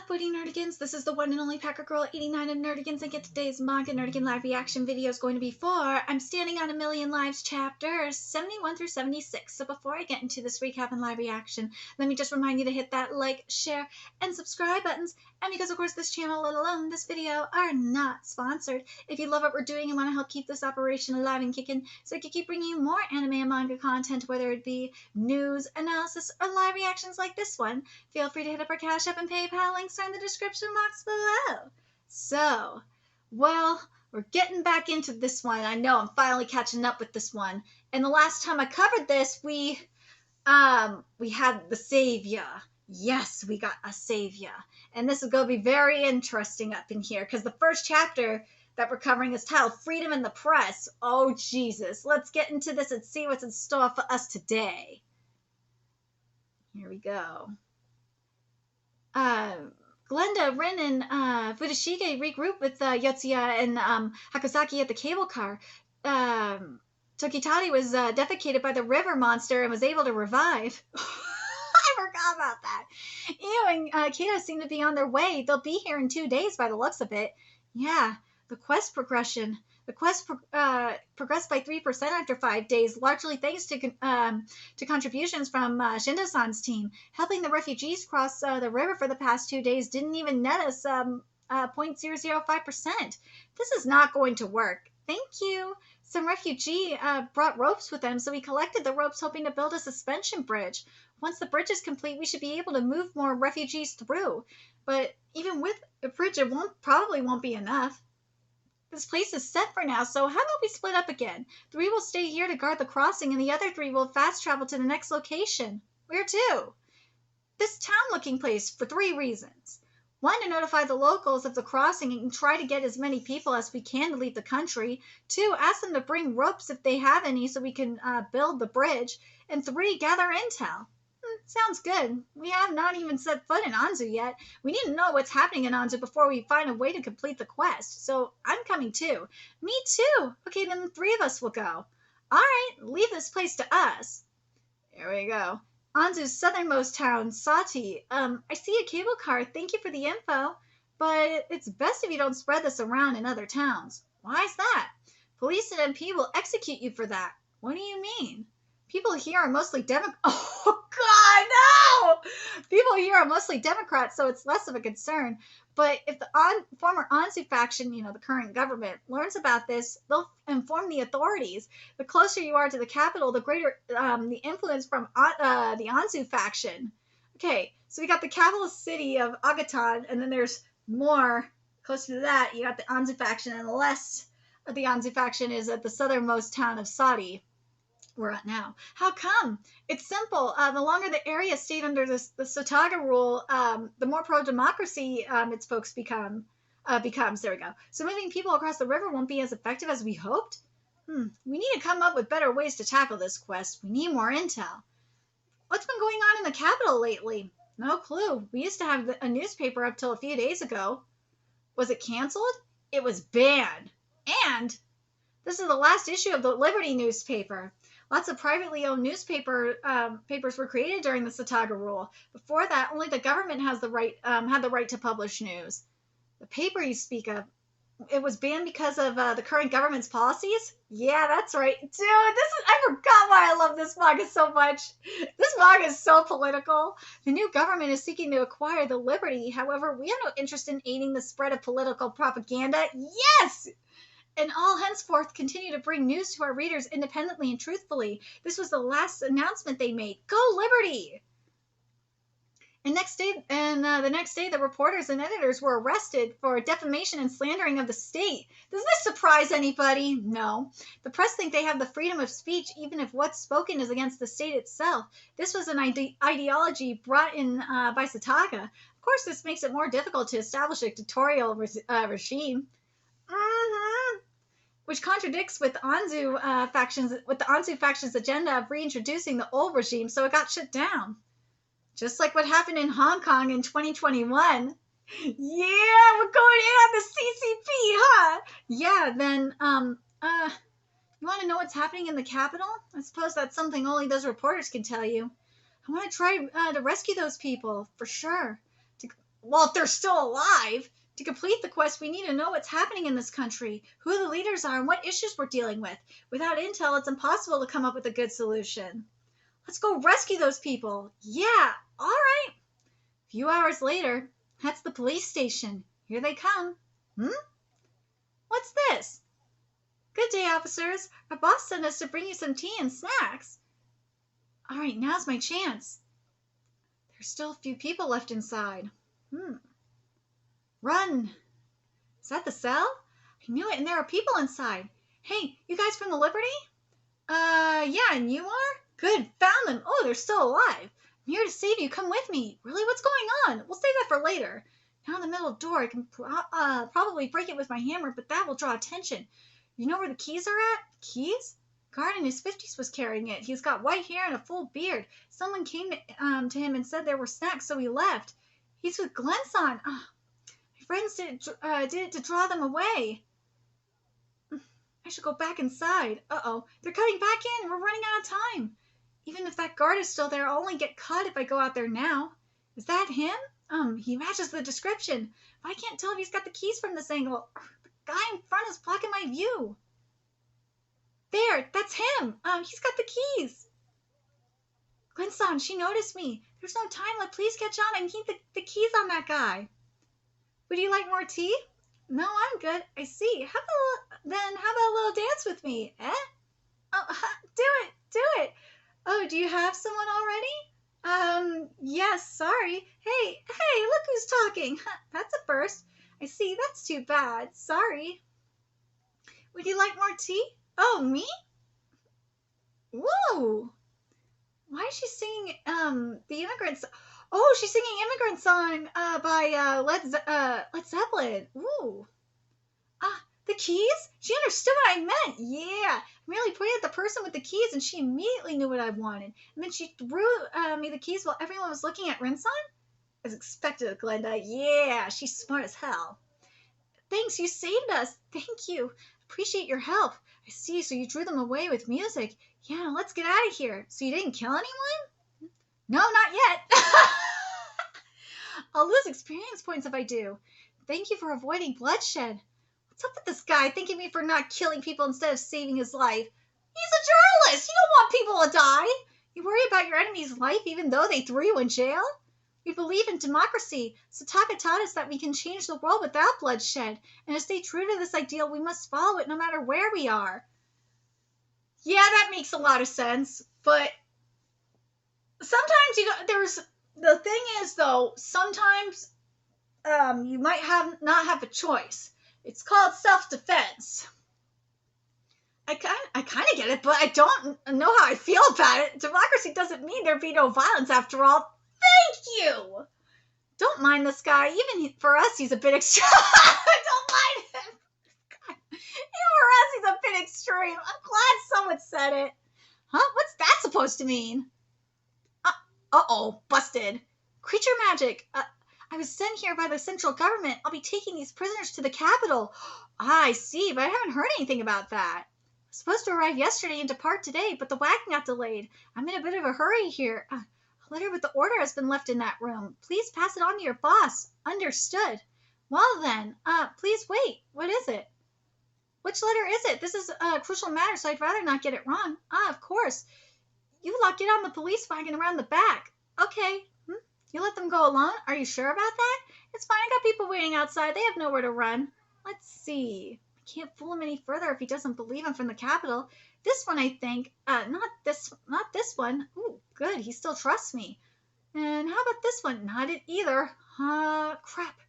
up, Woody Nerdigans? This is the one and only Packer Girl 89 of Nerdigans, and get today's Manga Nerdigan live reaction video is going to be for I'm Standing on a Million Lives chapters 71 through 76. So before I get into this recap and live reaction, let me just remind you to hit that like, share, and subscribe buttons. And because of course this channel, let alone this video, are not sponsored. If you love what we're doing and want to help keep this operation alive and kicking so I can keep bringing you more anime and manga content, whether it be news, analysis, or live reactions like this one, feel free to hit up our Cash App and PayPal links are in the description box below. So, well, we're getting back into this one. I know I'm finally catching up with this one. And the last time I covered this, we had the savior. Yes, we got a savior. And this is going to be very interesting up in here because the first chapter that we're covering is titled Freedom in the Press. Oh, Jesus. Let's get into this and see what's in store for us today. Here we go. Glenda, Rin, and Futoshige regroup with Yotsuya and Hakusaki at the cable car. Tokitari was defecated by the river monster and was able to revive. I forgot about that. Io and Keita seem to be on their way. They'll be here in 2 days by the looks of it. Yeah, the quest progression. The quest progressed by 3% after 5 days, largely thanks to contributions from Shindo-san's team. Helping the refugees cross the river for the past 2 days didn't even net us 0.005%. This is not going to work. Thank you. Some refugee brought ropes with them, so we collected the ropes hoping to build a suspension bridge. Once the bridge is complete, we should be able to move more refugees through. But even with a bridge, it probably won't be enough. This place is set for now, so how about we split up again? 3 will stay here to guard the crossing, and the other 3 will fast travel to the next location. Where to? This town-looking place for 3 reasons. 1, to notify the locals of the crossing and try to get as many people as we can to leave the country. 2, ask them to bring ropes if they have any so we can build the bridge. And 3, gather intel. Sounds good. We have not even set foot in Anzu yet. We need to know what's happening in Anzu before we find a way to complete the quest. So I'm coming too. Me too. Okay, then the 3 of us will go. All right, leave this place to us. Here we go. Anzu's southernmost town, Sati. I see a cable car. Thank you for the info. But it's best if you don't spread this around in other towns. Why is that? Police and MP will execute you for that. What do you mean? People here are mostly Oh, God, no! People here are mostly Democrats, so it's less of a concern. But if the former Anzu faction, the current government, learns about this, they'll inform the authorities. The closer you are to the capital, the greater the influence from the Anzu faction. Okay, so we got the capital city of Agatan, and then there's more. Closer to that, you got the Anzu faction, and the less of the Anzu faction is at the southernmost town of Sati. We're at now. How come? It's simple. The longer the area stayed under the Sotaga rule, the more pro-democracy its folks becomes. There we go. So moving people across the river won't be as effective as we hoped? We need to come up with better ways to tackle this quest. We need more intel. What's been going on in the capital lately? No clue. We used to have a newspaper up till a few days ago. Was it canceled? It was banned. And this is the last issue of the Liberty newspaper. Lots of privately owned papers were created during the Sotaga rule. Before that, only the government had the right to publish news. The paper you speak of, it was banned because of the current government's policies? Yeah, that's right. Dude, I forgot why I love this manga so much. This manga is so political. The new government is seeking to acquire the Liberty. However, we have no interest in aiding the spread of political propaganda. Yes! And all henceforth continue to bring news to our readers independently and truthfully. This was the last announcement they made. Go Liberty! And the next day, the reporters and editors were arrested for defamation and slandering of the state. Does this surprise anybody? No. The press think they have the freedom of speech even if what's spoken is against the state itself. This was an ideology brought in by Sotaga. Of course, this makes it more difficult to establish a dictatorial regime. Which contradicts with the Anzu faction's agenda of reintroducing the old regime, so it got shut down. Just like what happened in Hong Kong in 2021. Yeah, we're going in on the CCP, huh? Yeah, then, you want to know what's happening in the capital? I suppose that's something only those reporters can tell you. I want to try to rescue those people, for sure. Well, if they're still alive. To complete the quest, we need to know what's happening in this country, who the leaders are, and what issues we're dealing with. Without intel, it's impossible to come up with a good solution. Let's go rescue those people. Yeah, all right. A few hours later, that's the police station. Here they come. Hmm? What's this? Good day, officers. Our boss sent us to bring you some tea and snacks. All right, now's my chance. There's still a few people left inside. Run. Is that the cell? I knew it, and there are people inside. Hey, you guys from the Liberty? Yeah, and you are? Good, found them. Oh, they're still alive. I'm here to save you. Come with me. Really, what's going on? We'll save that for later. Now in the middle door, I can probably break it with my hammer, but that will draw attention. You know where the keys are at? Keys? Guard in his 50s was carrying it. He's got white hair and a full beard. Someone came to him and said there were snacks, so he left. He's with Glenson. My friends did it to draw them away. I should go back inside. Uh-oh. They're coming back in. We're running out of time. Even if that guard is still there, I'll only get caught if I go out there now. Is that him? He matches the description. But I can't tell if he's got the keys from this angle. The guy in front is blocking my view. There, that's him. He's got the keys. Glenson, she noticed me. There's no time left. Please catch on. I need the keys on that guy. Would you like more tea? No, I'm good. I see. How about a little dance with me, eh? Oh, do it. Oh, do you have someone already? Yes, sorry. Hey, look who's talking. That's a first. I see, that's too bad. Sorry. Would you like more tea? Oh, me? Whoa. Why is she singing, the immigrants? Oh, she's singing Immigrant Song, by, Led Zeppelin. Ooh. The keys? She understood what I meant. Yeah. I really pointed at the person with the keys, and she immediately knew what I wanted. And then she threw me the keys while everyone was looking at Rinson? As expected, Glenda. Yeah, she's smart as hell. Thanks, you saved us. Thank you. Appreciate your help. I see, so you drew them away with music. Yeah, let's get out of here. So you didn't kill anyone? No, not yet. I'll lose experience points if I do. Thank you for avoiding bloodshed. What's up with this guy thanking me for not killing people instead of saving his life? He's a journalist. You don't want people to die. You worry about your enemy's life even though they threw you in jail? We believe in democracy. Sataka taught us that we can change the world without bloodshed. And to stay true to this ideal, we must follow it no matter where we are. Yeah, that makes a lot of sense. But sometimes, the thing is, though, sometimes you might not have a choice. It's called self-defense. I kind of get it, but I don't know how I feel about it. Democracy doesn't mean there be no violence after all. Thank you! Don't mind this guy. Even for us, he's a bit extreme. Don't mind him. God. Even for us, he's a bit extreme. I'm glad someone said it. Huh? What's that supposed to mean? Uh-oh. Busted. Creature magic. I was sent here by the central government. I'll be taking these prisoners to the capital. I see, but I haven't heard anything about that. I was supposed to arrive yesterday and depart today, but the wagon got delayed. I'm in a bit of a hurry here. A letter with the order has been left in that room. Please pass it on to your boss. Understood. Well then, please wait. What is it? Which letter is it? This is a crucial matter, so I'd rather not get it wrong. Of course. You lot get on the police wagon around the back. Okay. You let them go alone? Are you sure about that? It's fine. I got people waiting outside. They have nowhere to run. Let's see. I can't fool him any further if he doesn't believe I'm from the capital. This one, I think. Not this one. Ooh, good. He still trusts me. And how about this one? Not it either. Crap.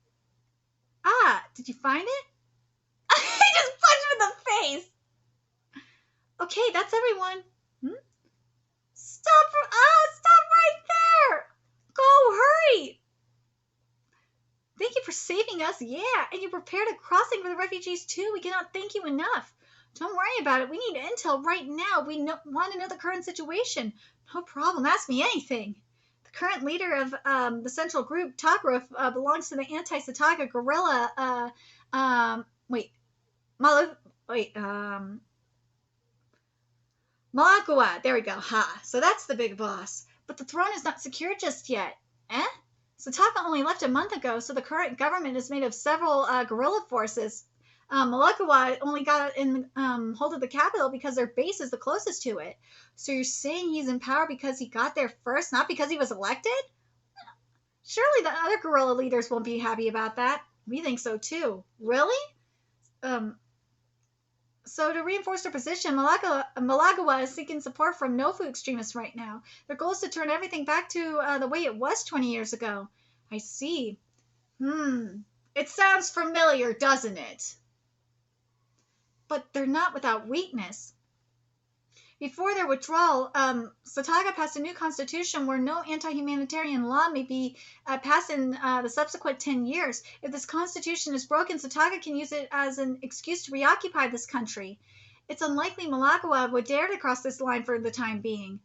Did you find it? I just punched him in the face. Okay, that's everyone. Stop right there. Go, hurry! Thank you for saving us, yeah, and you prepared a crossing for the refugees too. We cannot thank you enough. Don't worry about it. We need intel right now. We want to know the current situation. No problem. Ask me anything. The current leader of the central group, Tagroof, belongs to the anti-Sataka guerrilla. Malagua. There we go. Ha. So that's the big boss. But the throne is not secure just yet. Eh? Sataka only left a month ago, so the current government is made of several guerrilla forces. Malakawa only got in hold of the capital because their base is the closest to it. So you're saying he's in power because he got there first, not because he was elected? Surely the other guerrilla leaders won't be happy about that. We think so too. Really? Um, So to reinforce their position, Malagawa is seeking support from Nofu extremists right now. Their goal is to turn everything back to the way it was 20 years ago. I see. It sounds familiar, doesn't it? But they're not without weakness. Before their withdrawal, Sataka passed a new constitution where no anti-humanitarian law may be passed in the subsequent 10 years. If this constitution is broken, Sataka can use it as an excuse to reoccupy this country. It's unlikely Malakawa would dare to cross this line for the time being.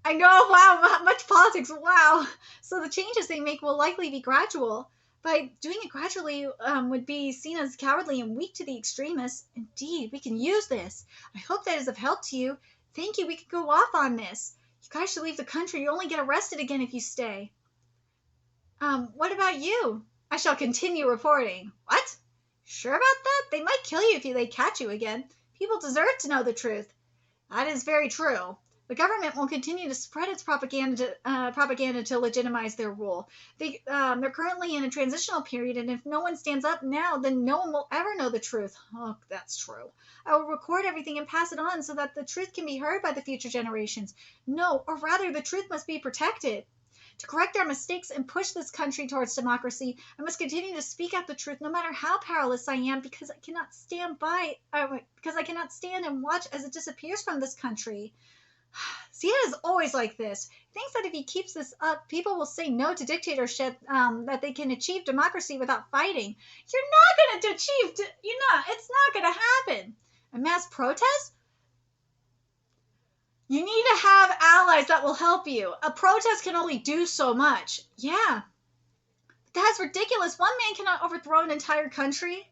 I know, wow, much politics, wow. So the changes they make will likely be gradual. By doing it gradually would be seen as cowardly and weak to the extremists. Indeed, we can use this. I hope that is of help to you. Thank you, we could go off on this. You guys should leave the country. You only get arrested again if you stay. What about you? I shall continue reporting. What? Sure about that? They might kill you if they catch you again. People deserve to know the truth. That is very true. The government will continue to spread its propaganda to legitimize their rule. They're currently in a transitional period, and if no one stands up now, then no one will ever know the truth. Oh, that's true. I will record everything and pass it on so that the truth can be heard by the future generations. No, or rather, the truth must be protected. To correct our mistakes and push this country towards democracy, I must continue to speak out the truth no matter how powerless I am, because I cannot stand and watch as it disappears from this country. Zeta is always like this. He thinks that if he keeps this up, people will say no to dictatorship, that they can achieve democracy without fighting. You're not going to achieve, it's not going to happen. A mass protest? You need to have allies that will help you. A protest can only do so much. Yeah. That's ridiculous. One man cannot overthrow an entire country.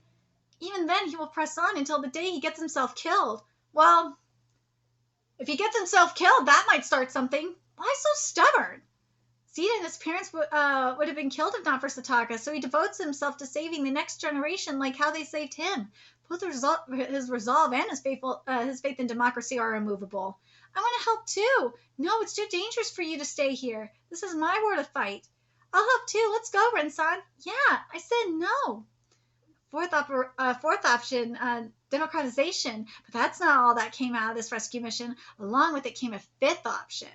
Even then, he will press on until the day he gets himself killed. Well, if he gets himself killed, that might start something. Why so stubborn? Zeta and his parents would have been killed if not for Sataka, so he devotes himself to saving the next generation like how they saved him. Both his resolve and his faith in democracy are immovable. I want to help too. No, it's too dangerous for you to stay here. This is my war to fight. I'll help too. Let's go, Ren-san. Yeah, I said no. Fourth option, democratization. But that's not all that came out of this rescue mission. Along with it came a fifth option.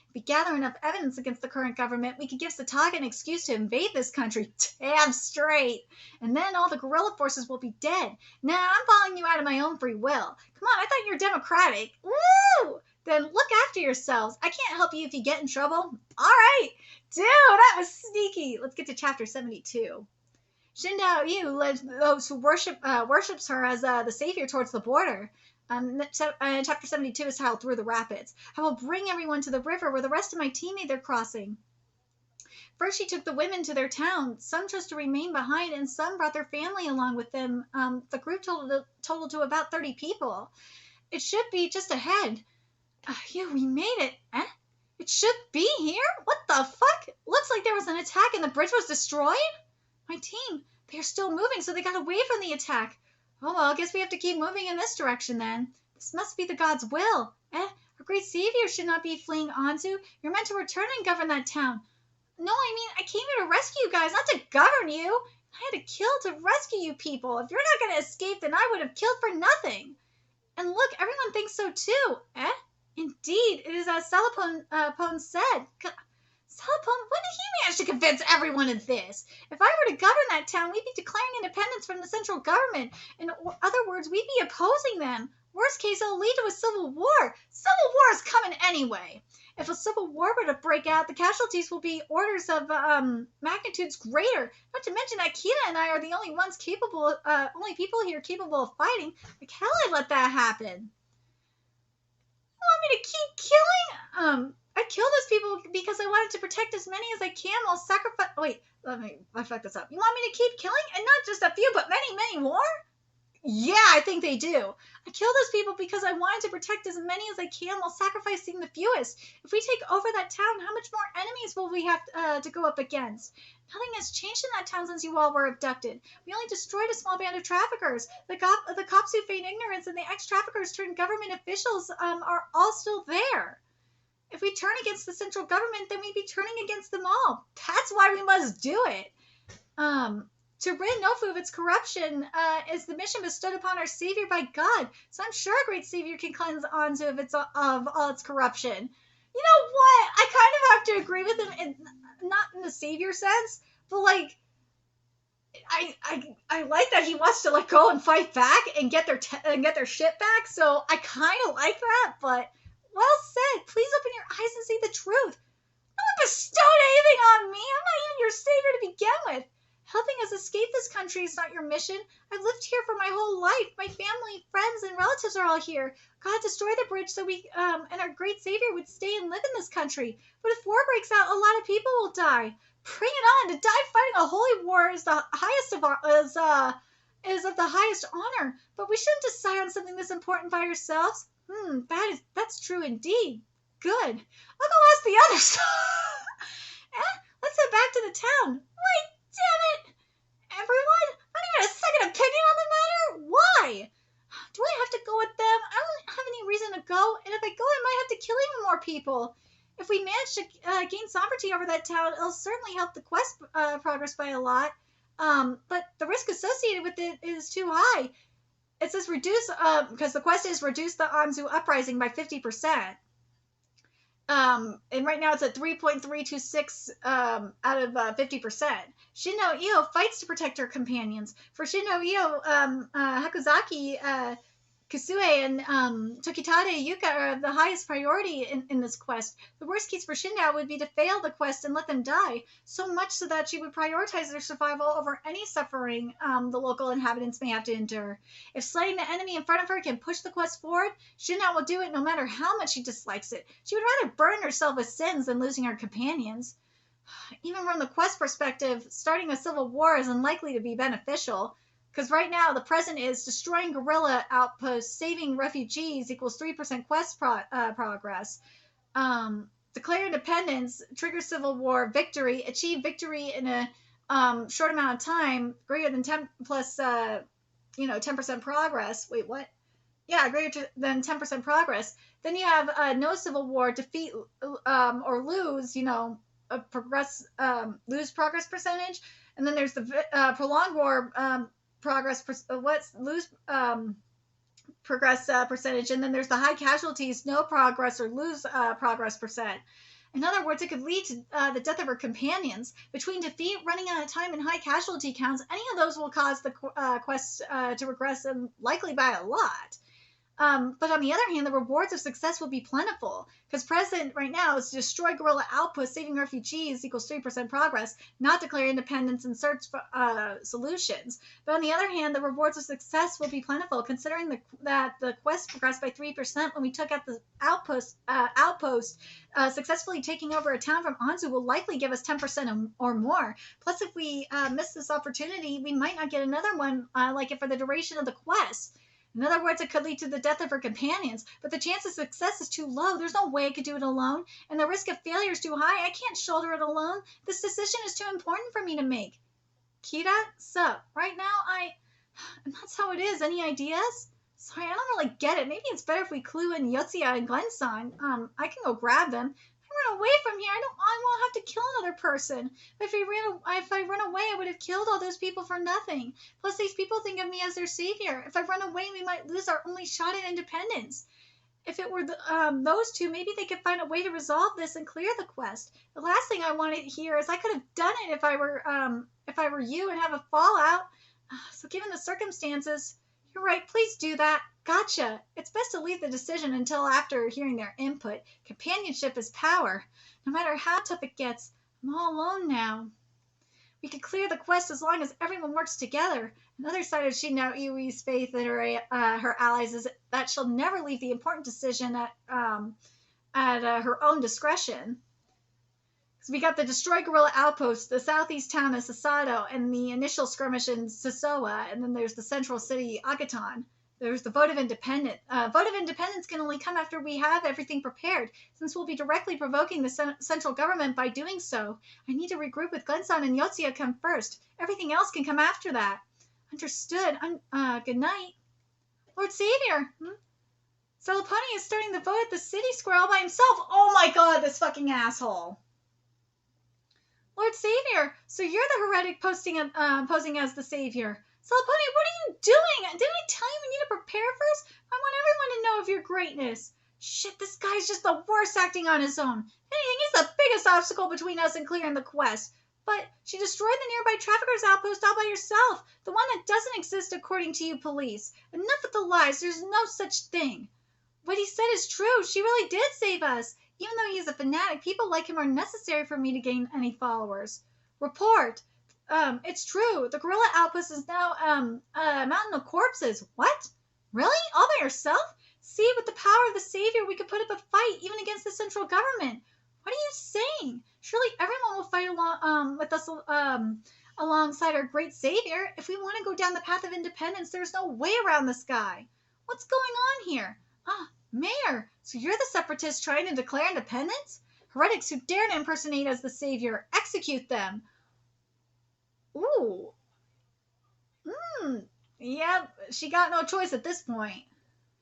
If we gather enough evidence against the current government, we could give Sataka an excuse to invade this country. Damn straight. And then all the guerrilla forces will be dead. Nah, I'm following you out of my own free will. Come on, I thought you were democratic. Woo! Then look after yourselves. I can't help you if you get in trouble. All right. Dude, that was sneaky. Let's get to chapter 72. Xindao Yu led those who worships her as the savior towards the border. Chapter 72 is titled Through the Rapids. I will bring everyone to the river where the rest of my team made their crossing. First, she took the women to their town. Some chose to remain behind, and some brought their family along with them. The group totaled to about 30 people. It should be just ahead. We made it. Eh? It should be here? What the fuck? Looks like there was an attack and the bridge was destroyed? My team, they're still moving, so they got away from the attack. Oh, well, I guess we have to keep moving in this direction then. This must be the god's will. Our great savior should not be fleeing Anzu. You're meant to return and govern that town. No, I mean, I came here to rescue you guys, not to govern you. I had to kill to rescue you people. If you're not going to escape, then I would have killed for nothing. And look, everyone thinks so too. Indeed, it is as Salapone said. Salapone, when did he manage to convince everyone of this? If I were to govern that town, we'd be declaring independence from the central government. In other words, we'd be opposing them. Worst case, it'll lead to a civil war. Civil war is coming anyway. If a civil war were to break out, the casualties will be orders of magnitudes greater. Not to mention that Kita and I are the only people here capable of fighting. Like hell, I'd let that happen. You want me to keep killing? I kill those people because I wanted to protect as many as I can while sacrifice. Wait, I fucked this up. You want me to keep killing? And not just a few, but many, many more? Yeah, I think they do. I killed those people because I wanted to protect as many as I can while sacrificing the fewest. If we take over that town, how much more enemies will we have to go up against? Nothing has changed in that town since you all were abducted. We only destroyed a small band of traffickers. The cops who feigned ignorance and the ex-traffickers turned government officials are all still there. If we turn against the central government, then we'd be turning against them all. That's why we must do it. To rid Nofu of its corruption is the mission bestowed upon our Savior by God. So I'm sure a great Savior can cleanse Anzu of all its corruption. You know what? I kind of have to agree with him, not in the Savior sense, but like I like that he wants to let go and fight back and get their shit back. So I kind of like that. But well said. Please open your eyes and see the truth. No one bestowed anything on me. I'm not even your savior to begin with. Helping us escape this country is not your mission. I've lived here for my whole life. My family, friends, and relatives are all here. God destroyed the bridge so we and our great savior would stay and live in this country. But if war breaks out, a lot of people will die. Bring it on! To die fighting a holy war is the highest is of the highest honor. But we shouldn't decide on something this important by ourselves. That's true indeed. Good. I'll go ask the others. Let's head back to the town. Wait, damn it! Everyone? Not even a second opinion on the matter? Why? Do I have to go with them? I don't have any reason to go, and if I go, I might have to kill even more people. If we manage to gain sovereignty over that town, it'll certainly help the quest progress by a lot. But the risk associated with it is too high. It says reduce, because the quest is reduce the Anzu uprising by 50%. And right now it's at 3.326 out of 50%. Shinno Io fights to protect her companions. For Shinno Io, Hakuzaki, Kusue, and Tokitade Yuka are the highest priority in this quest. The worst case for Shinno would be to fail the quest and let them die, so much so that she would prioritize their survival over any suffering the local inhabitants may have to endure. If slaying the enemy in front of her can push the quest forward, Shinno will do it no matter how much she dislikes it. She would rather burden herself with sins than losing her companions. Even from the quest perspective, starting a civil war is unlikely to be beneficial. Because right now, the present is destroying guerrilla outposts, saving refugees equals 3% quest progress. Declare independence, trigger civil war, victory, achieve victory in a short amount of time, greater than 10 plus, 10% progress. Wait, what? Yeah, greater than 10% progress. Then you have no civil war, defeat or lose, lose progress percentage. And then there's the prolonged war, progress percentage, and then there's the high casualties, no progress or lose progress percent. In other words, it could lead to the death of her companions. Between defeat, running out of time, and high casualty counts, any of those will cause the quest to regress, and likely by a lot. But on the other hand, the rewards of success will be plentiful, because present right now is destroy guerrilla outposts, saving refugees equals 3% progress, not declare independence and search for solutions. But on the other hand, the rewards of success will be plentiful, considering that the quest progressed by 3% when we took out the outpost. Successfully taking over a town from Anzu will likely give us 10% or more. Plus, if we miss this opportunity, we might not get another one like it for the duration of the quest. In other words, it could lead to the death of her companions, but the chance of success is too low. There's no way I could do it alone, and the risk of failure is too high. I can't shoulder it alone. This decision is too important for me to make. Kira, sup? Right now, and that's how it is. Any ideas? Sorry, I don't really get it. Maybe it's better if we clue in Yotsuya and Glensan. I can go grab them. Run away from here. I won't have to kill another person. But if I run away, I would have killed all those people for nothing. Plus, these people think of me as their savior. If I run away, we might lose our only shot at independence. If it were those two, maybe they could find a way to resolve this and clear the quest. The last thing I want to hear is I could have done it if I were you and have a fallout. So given the circumstances, you're right. Please do that. Gotcha. It's best to leave the decision until after hearing their input. Companionship is power. No matter how tough it gets, I'm all alone now. We can clear the quest as long as everyone works together. Another side of Shinno Iwi's faith in her allies is that she'll never leave the important decision at her own discretion. So we got the destroyed guerrilla outpost, the southeast town of Sasato, and the initial skirmish in Sasoa, and then there's the central city, Agaton. There's the vote of independence. Vote of independence can only come after we have everything prepared, since we'll be directly provoking the central government by doing so. I need to regroup with Glenson and Yotsuya come first. Everything else can come after that. Understood. Good night. Lord Savior, Salaponi is starting the vote at the city square all by himself. Oh my god, this fucking asshole. Lord Savior, so you're the heretic posing as the Savior. Salaponi, what are you doing? Didn't I tell you we need to prepare first? I want everyone to know of your greatness. Shit, this guy's just the worst acting on his own. Anything, he's the biggest obstacle between us and clearing the quest. But she destroyed the nearby traffickers outpost all by herself, the one that doesn't exist according to you police. Enough with the lies, there's no such thing. What he said is true, she really did save us. Even though he is a fanatic, people like him are necessary for me to gain any followers. Report. It's true. The guerrilla outpost is now a mountain of corpses. What? Really? All by yourself? See, with the power of the Savior, we could put up a fight, even against the central government. What are you saying? Surely everyone will fight along with us alongside our great Savior. If we want to go down the path of independence, there's no way around this guy. What's going on here? Mayor, so you're the separatists trying to declare independence? Heretics who dare to impersonate as the Savior, execute them. Ooh. Yeah, she got no choice at this point.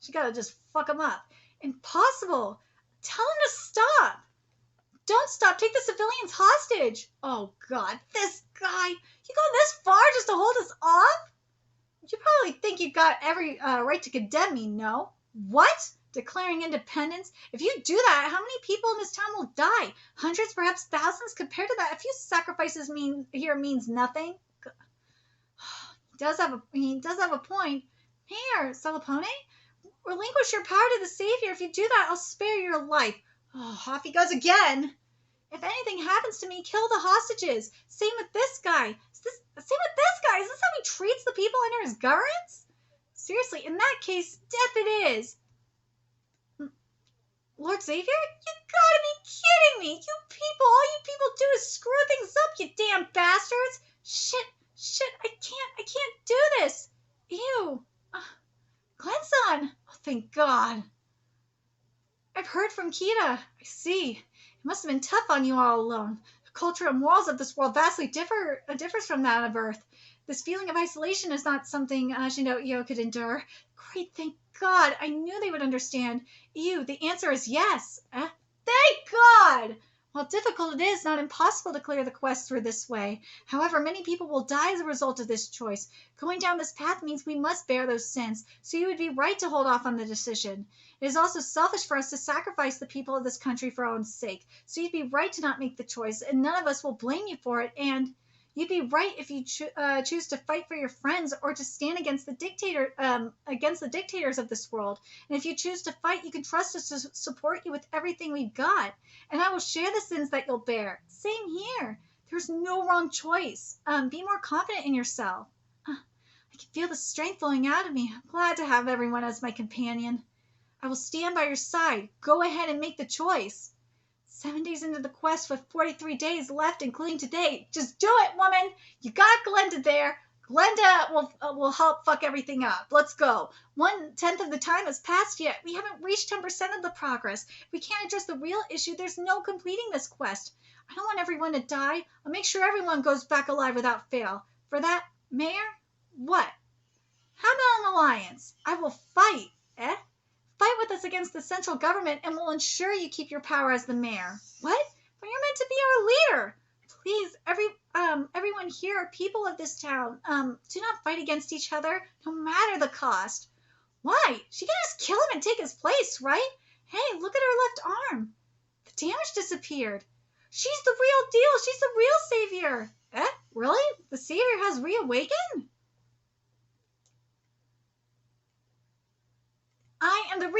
She gotta just fuck him up. Impossible. Tell him to stop. Don't stop. Take the civilians hostage. Oh, God. This guy. You go this far just to hold us off? You probably think you've got every right to condemn me, no? What? Declaring independence? If you do that, how many people in this town will die? Hundreds, perhaps thousands? Compared to that, a few sacrifices means nothing. He does have a point. Mayor, Salapone, relinquish your power to the Savior. If you do that, I'll spare your life. Oh, off he goes again. If anything happens to me, kill the hostages. Same with this guy. Is this how he treats the people under his governance? Seriously, in that case, death it is. Lord Xavier? You gotta be kidding me! All you people do is screw things up, you damn bastards! Shit, I can't do this! Ew! Glenson! Oh, thank God. I've heard from Kita. I see. It must have been tough on you all alone. The culture and morals of this world vastly differs from that of Earth. This feeling of isolation is not something Shino could endure. Great, thank God. I knew they would understand. The answer is yes. Thank God! While difficult it is, not impossible to clear the quest through this way. However, many people will die as a result of this choice. Going down this path means we must bear those sins, so you would be right to hold off on the decision. It is also selfish for us to sacrifice the people of this country for our own sake, so you'd be right to not make the choice, and none of us will blame you for it, and you'd be right if you choose to fight for your friends or to stand against the dictators of this world. And if you choose to fight, you can trust us to support you with everything we've got. And I will share the sins that you'll bear. Same here. There's no wrong choice. Be more confident in yourself. I can feel the strength flowing out of me. I'm glad to have everyone as my companion. I will stand by your side. Go ahead and make the choice. 7 days into the quest with 43 days left, including today. Just do it, woman. You got Glenda there. Glenda will help fuck everything up. Let's go. 1/10 of the time has passed yet. We haven't reached 10% of the progress. If we can't address the real issue, there's no completing this quest. I don't want everyone to die. I'll make sure everyone goes back alive without fail. For that, Mayor, what? How about an alliance? I will fight. Fight with us against the central government, and we'll ensure you keep your power as the mayor. What? But you're meant to be our leader. Please, everyone here are people of this town. Do not fight against each other, no matter the cost. Why? She can just kill him and take his place, right? Hey, look at her left arm. The damage disappeared. She's the real deal. She's the real savior. Really? The savior has reawakened? I am the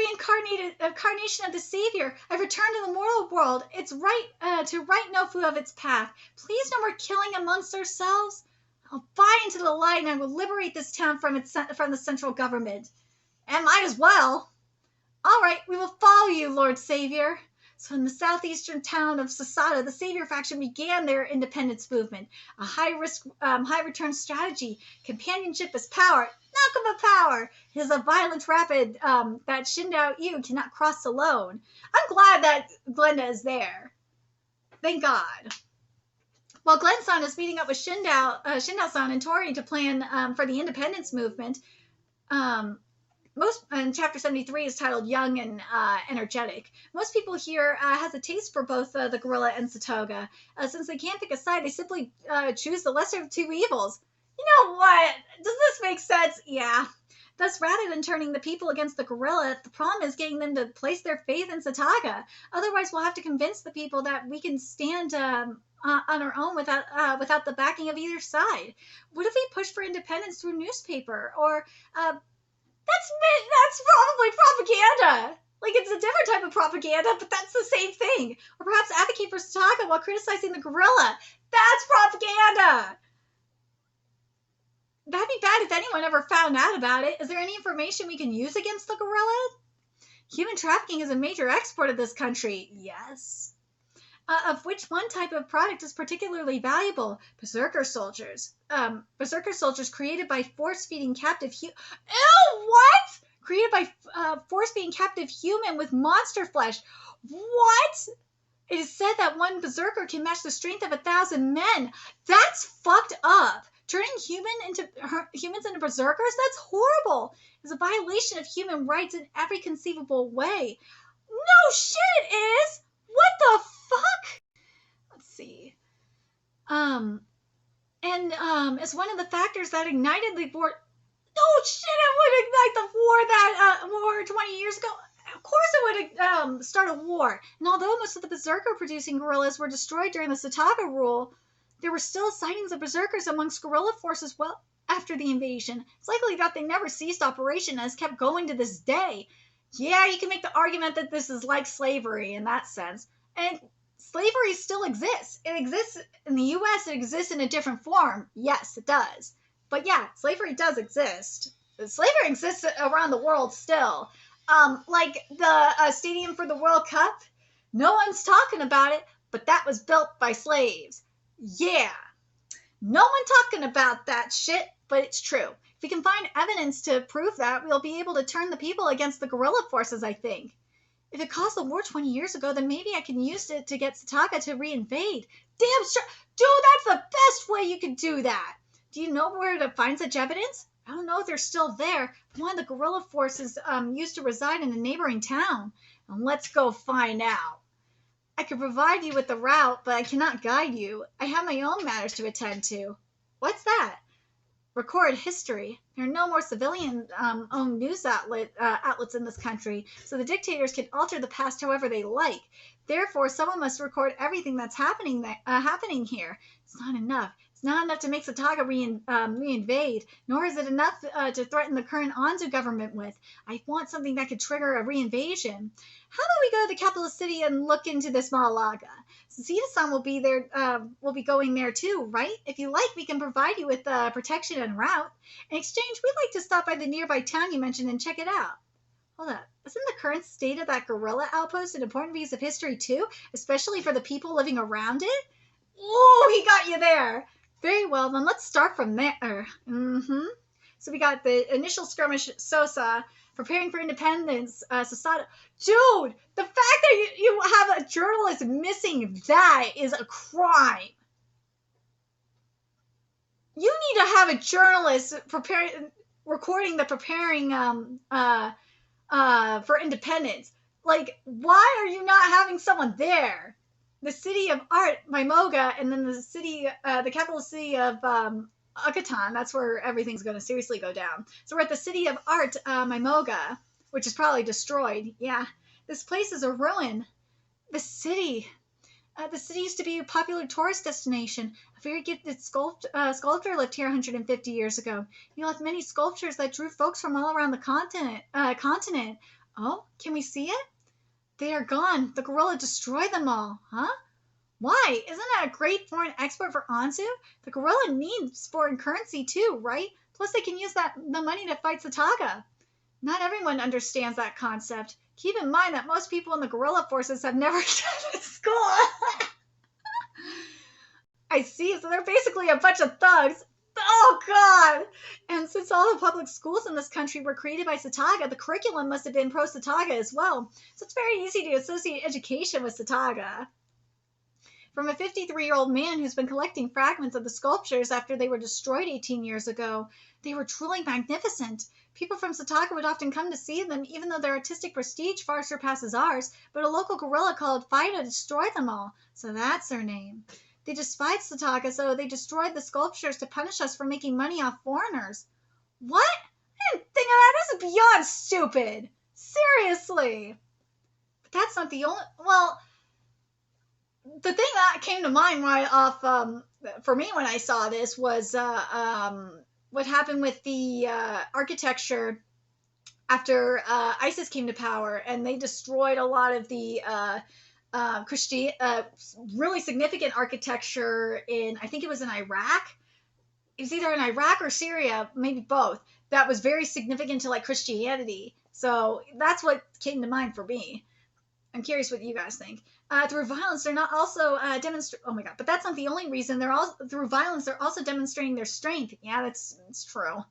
incarnation of the Savior. I've returned to the mortal world. It's right to right Nofu of its path. Please no more killing amongst ourselves. I'll buy into the light and I will liberate this town from the central government. And might as well. All right, we will follow you, Lord Savior. So in the southeastern town of Sasada, the Savior faction began their independence movement. A high-risk, high-return strategy. Companionship is power. Knock of a power is a violent rapid that Shindao Yu cannot cross alone. I'm glad that Glenda is there. Thank God. While Glenn-san is meeting up with Shindao-san and Tori to plan for the independence movement, most and chapter 73 is titled Young and Energetic. Most people here has a taste for both the gorilla and Satoga. Since they can't pick a side, they simply choose the lesser of two evils. You know what? Does this make sense? Yeah. Thus, rather than turning the people against the gorilla, the problem is getting them to place their faith in Satoga. Otherwise, we'll have to convince the people that we can stand on our own without the backing of either side. What if we push for independence through newspaper or that's probably propaganda. Like, it's a different type of propaganda, but that's the same thing. Or perhaps advocate for Satoga while criticizing the gorilla. That's propaganda. That'd be bad if anyone ever found out about it. Is there any information we can use against the gorilla? Human trafficking is a major export of this country. Yes. Of which one type of product is particularly valuable? Berserker soldiers. Berserker soldiers created by force-feeding captive Ew, what? Created by force-feeding captive human with monster flesh. What? It is said that one berserker can match the strength of 1,000 men. That's fucked up. Turning humans into berserkers? That's horrible. It's a violation of human rights in every conceivable way. No shit, it is. What the fuck? Let's see. It's one of the factors that ignited the war. Oh shit! It would ignite the war that war 20 years ago. Of course, it would start a war. And although most of the berserker-producing guerrillas were destroyed during the Satoga rule, there were still sightings of berserkers amongst guerrilla forces well after the invasion. It's likely that they never ceased operation and has kept going to this day. Yeah, you can make the argument that this is like slavery in that sense. And slavery still exists. It exists in the U.S. It exists in a different form. Yes, it does. But yeah, slavery does exist. Slavery exists around the world still. Like the Stadium for the World Cup. No one's talking about it, but that was built by slaves. Yeah. No one talking about that shit, but it's true. If we can find evidence to prove that, we'll be able to turn the people against the guerrilla forces, I think. If it caused the war 20 years ago, then maybe I can use it to get Satoga to reinvade. Damn sure. Dude, that's the best way you could do that. Do you know where to find such evidence? I don't know if they're still there. One of the guerrilla forces used to reside in a neighboring town. And let's go find out. I could provide you with the route, but I cannot guide you. I have my own matters to attend to. What's that? Record history. There are no more civilian-owned news outlets in this country, so the dictators can alter the past however they like. Therefore, someone must record everything that's happening here. It's not enough. It's not enough to make Satoga reinvade, nor is it enough to threaten the current Anzu government with. I want something that could trigger a reinvasion. How about we go to the capital city and look into this Malaga? Zeta-san will be there. Will be going there too, right? If you like, we can provide you with protection en route. In exchange, we'd like to stop by the nearby town you mentioned and check it out. Hold up. Isn't the current state of that guerrilla outpost an important piece of history too, especially for the people living around it? Ooh, he got you there. Very well, then let's start from there. So we got the initial skirmish, Sosa, preparing for independence, Sasada. Dude, the fact that you have a journalist missing that is a crime. You need to have a journalist recording the preparing for independence. Like, why are you not having someone there? The city of art, Manga, and then the capital city of Akatan. That's where everything's going to seriously go down. So we're at the city of art, Manga, which is probably destroyed. Yeah, this place is a ruin. The city used to be a popular tourist destination. A very gifted sculptor lived here 150 years ago. He left many sculptures that drew folks from all around the continent. Oh, can we see it? They are gone. The gorilla destroyed them all. Huh? Why? Isn't that a great foreign export for Anzu? The gorilla needs foreign currency too, right? Plus they can use the money to fight Satoga. Not everyone understands that concept. Keep in mind that most people in the guerrilla forces have never attended school. I see. So they're basically a bunch of thugs. Oh, God. And since all the public schools in this country were created by Sataga, the curriculum must have been pro Sataga as well. So it's very easy to associate education with Sataga. From a 53-year-old man who's been collecting fragments of the sculptures after they were destroyed 18 years ago. They were truly magnificent. People from Sataga would often come to see them, even though their artistic prestige far surpasses ours, but a local guerrilla called Fido destroyed them all, so that's their name. They despised Sataga, so they destroyed the sculptures to punish us for making money off foreigners. What? I didn't think of that. That's beyond stupid. Seriously. But that's not the only... Well, the thing that came to mind right off for me when I saw this was what happened with the architecture after ISIS came to power, and they destroyed a lot of the really significant architecture in, I think it was in Iraq. It was either in Iraq or Syria, maybe both. That was very significant to like Christianity. So that's what came to mind for me. I'm curious what you guys think. Through violence, they're not also demonstrating. Oh my god! But that's not the only reason. They're all through violence. They're also demonstrating their strength. Yeah, that's true.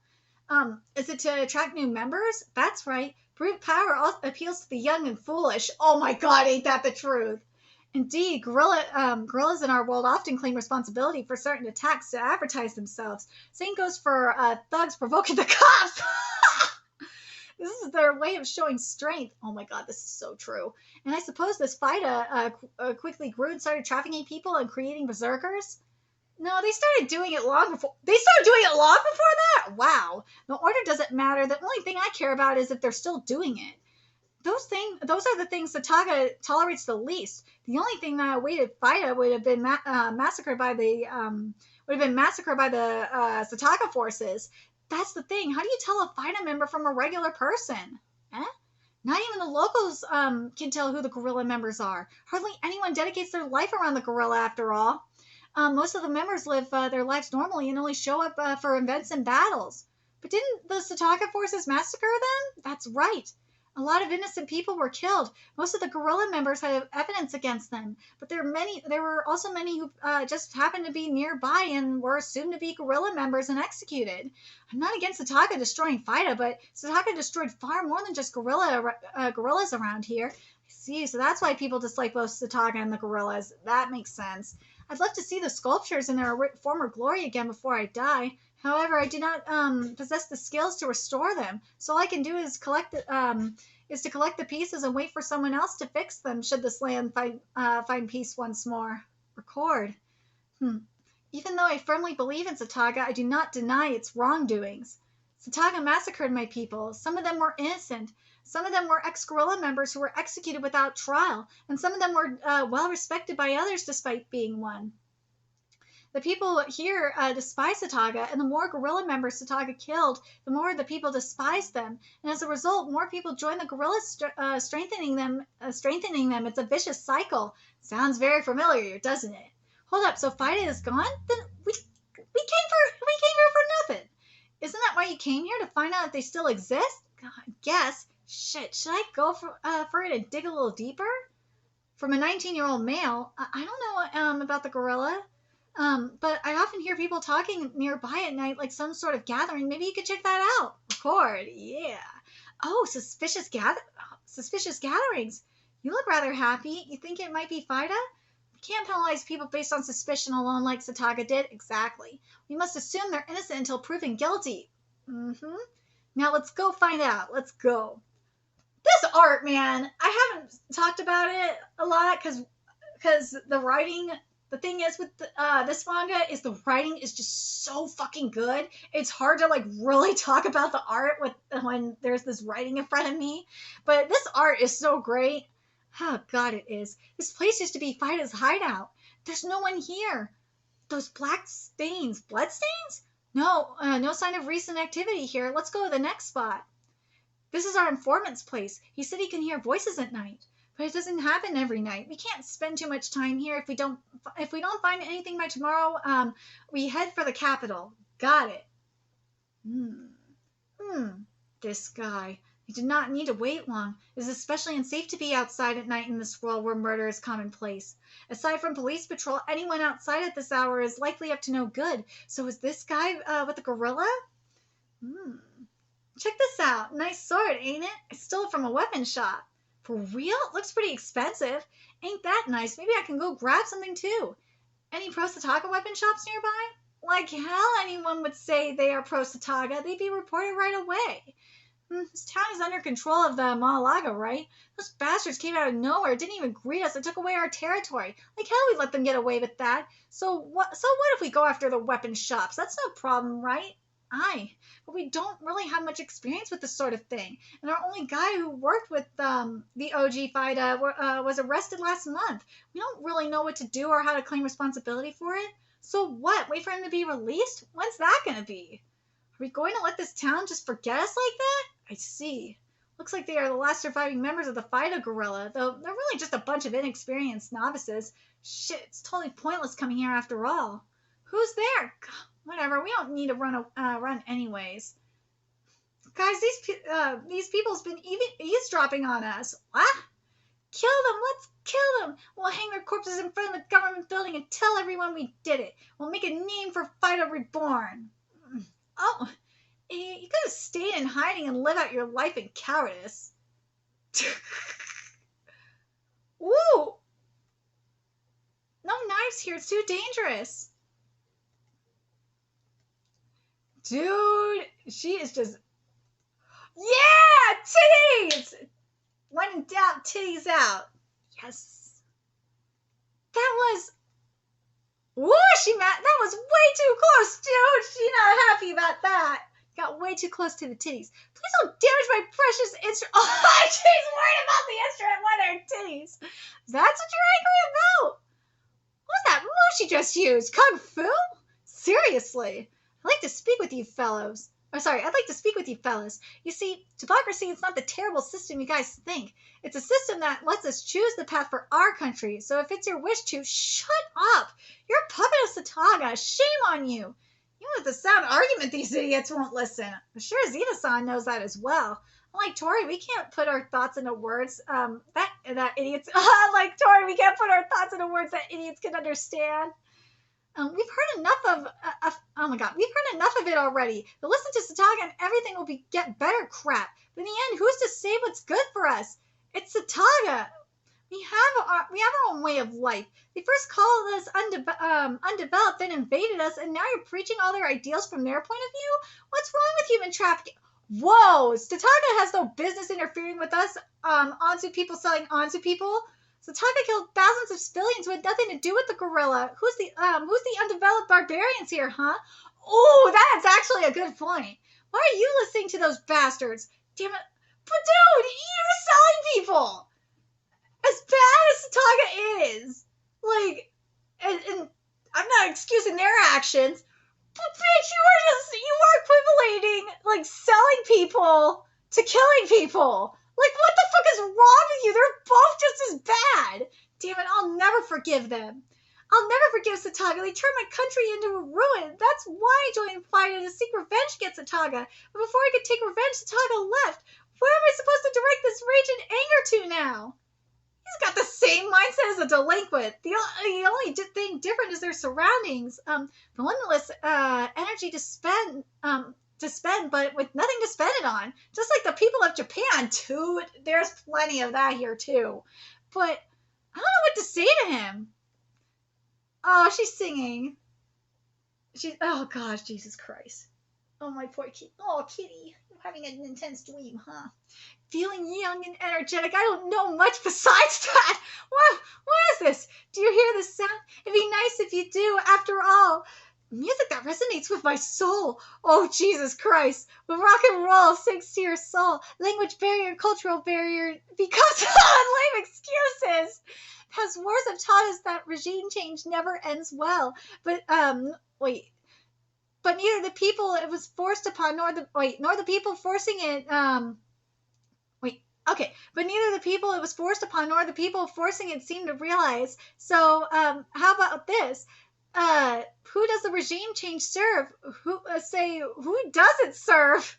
Is it to attract new members? That's right. Brute power appeals to the young and foolish. Oh my god! Ain't that the truth? Indeed, guerrillas in our world often claim responsibility for certain attacks to advertise themselves. Same goes for thugs provoking the cops. This is their way of showing strength. Oh my god, this is so true. And I suppose this fight quickly grew and started trafficking people and creating berserkers. No, they started doing it long before. They started doing it long before that? Wow. The order doesn't matter. The only thing I care about is if they're still doing it. Those are the things Sataga tolerates the least. The only thing that awaited Fido would have been massacred by the Sataga forces. That's the thing. How do you tell a Fido member from a regular person? Eh? Not even the locals can tell who the guerrilla members are. Hardly anyone dedicates their life around the guerrilla, after all. Most of the members live their lives normally and only show up for events and battles. But didn't the Sataga forces massacre them? That's right. A lot of innocent people were killed. Most of the guerrilla members had evidence against them, but there were also many who just happened to be nearby and were assumed to be guerrilla members and executed. I'm not against Sataga destroying Fido, but Sataga destroyed far more than just guerrillas around here. I see, so that's why people dislike both Sataga and the guerrillas. That makes sense. I'd love to see the sculptures in their former glory again before I die. However, I do not possess the skills to restore them, so all I can do is to collect the pieces and wait for someone else to fix them. Should this land find peace once more? Record. Even though I firmly believe in Sataga, I do not deny its wrongdoings. Sataga massacred my people. Some of them were innocent. Some of them were ex-guerrilla members who were executed without trial, and some of them were well respected by others despite being one. The people here despise Sataga, and the more guerrilla members Sataga killed, the more the people despised them. And as a result, more people join the guerrillas, strengthening them. It's a vicious cycle. Sounds very familiar, doesn't it? Hold up, so Fido is gone? Then we came here for nothing. Isn't that why you came here, to find out if they still exist? God, I guess. Shit, should I go for it and dig a little deeper? From a 19-year-old male, I don't know about the gorilla. But I often hear people talking nearby at night, like some sort of gathering. Maybe you could check that out. Record, yeah. Oh, suspicious gatherings. You look rather happy. You think it might be Fido? We can't penalize people based on suspicion alone like Sataga did. Exactly. We must assume they're innocent until proven guilty. Now let's go find out. Let's go. This art, man, I haven't talked about it a lot because the writing... The thing is with this manga is the writing is just so fucking good. It's hard to like really talk about the art when there's this writing in front of me. But this art is so great. Oh god, it is. This place used to be Fido's hideout. There's no one here. Those black stains, blood stains? No, no sign of recent activity here. Let's go to the next spot. This is our informant's place. He said he can hear voices at night. But it doesn't happen every night. We can't spend too much time here. If we don't find anything by tomorrow, we head for the capital. Got it. This guy. We did not need to wait long. It is especially unsafe to be outside at night in this world where murder is commonplace. Aside from police patrol, anyone outside at this hour is likely up to no good. So is this guy with the gorilla? Hmm. Check this out. Nice sword, ain't it? I stole it from a weapon shop. For real? It looks pretty expensive. Ain't that nice? Maybe I can go grab something too. Any Pro Sataga weapon shops nearby? Like hell anyone would say they are Pro Sataga. They'd be reported right away. This town is under control of the Malaga, right? Those bastards came out of nowhere, didn't even greet us, and took away our territory. Like hell we let them get away with that. So what if we go after the weapon shops? That's no problem, right? Aye, but we don't really have much experience with this sort of thing. And our only guy who worked with the OG FIDA was arrested last month. We don't really know what to do or how to claim responsibility for it. So what? Wait for him to be released? When's that going to be? Are we going to let this town just forget us like that? I see. Looks like they are the last surviving members of the FIDA guerrilla, though they're really just a bunch of inexperienced novices. Shit, it's totally pointless coming here after all. Who's there? Whatever, we don't need to run anyways. Guys, these people's been eavesdropping on us. What? Kill them, let's kill them. We'll hang their corpses in front of the government building and tell everyone we did it. We'll make a name for FIDA Reborn. Oh, you could have stayed in hiding and live out your life in cowardice. Ooh! No knives here, it's too dangerous. Dude, she is just... Yeah! Titties! When in doubt, titties out. Yes. That was... That was way too close, dude! She's not happy about that. Got way too close to the titties. Please don't damage my precious instrument. Oh, she's worried about the instrument with her titties. That's what you're angry about? What was that move she just used? Kung Fu? Seriously. I'd like to speak with you fellas. You see, democracy is not the terrible system you guys think. It's a system that lets us choose the path for our country. So if it's your wish to, shut up. You're a puppet of Sataga. Shame on you. Even with a sound argument, these idiots won't listen. I'm sure Zeta-san knows that as well. Like Tori, we can't put our thoughts into words that idiots. Like Tori, we can't put our thoughts into words that idiots can understand. We've heard enough we've heard enough of it already. But listen to Sataga and everything will get better crap. But in the end, who's to say what's good for us? It's Sataga. We have our own way of life. They first called us undeveloped, then invaded us, and now you're preaching all their ideals from their point of view? What's wrong with human trafficking? Whoa! Sataga has no business interfering with us, Anzu people selling Anzu people. Sataga killed thousands of civilians who had nothing to do with the gorilla. Who's the undeveloped barbarians here, huh? Oh, that's actually a good point. Why are you listening to those bastards? Damn it. But dude, you're selling people! As bad as Sataga is, like, and I'm not excusing their actions, but bitch, you are equivalating, like, selling people to killing people. Like, what the fuck is wrong with you? They're both just as bad. Damn it, I'll never forgive them. I'll never forgive Sataga. They turned my country into a ruin. That's why I joined FIDA to seek revenge against Sataga. But before I could take revenge, Sataga left. Where am I supposed to direct this rage and anger to now? He's got the same mindset as a delinquent. The only thing different is their surroundings. The limitless energy to spend, but with nothing to spend it on. Just like the people of Japan, too. There's plenty of that here, too. But I don't know what to say to him. Oh, she's singing. Oh, gosh, Jesus Christ. Oh, my poor kitty. Oh, kitty. You're having an intense dream, huh? Feeling young and energetic. I don't know much besides that. What is this? Do you hear this sound? It'd be nice if you do, after all. Music that resonates with my soul. Oh, Jesus Christ. When rock and roll sinks to your soul, language barrier, cultural barrier, because of lame excuses. Past wars have taught us that regime change never ends well. But neither the people it was forced upon nor the people forcing it but neither the people it was forced upon nor the people forcing it seem to realize. So how about this? Who does the regime change serve? Who does it serve?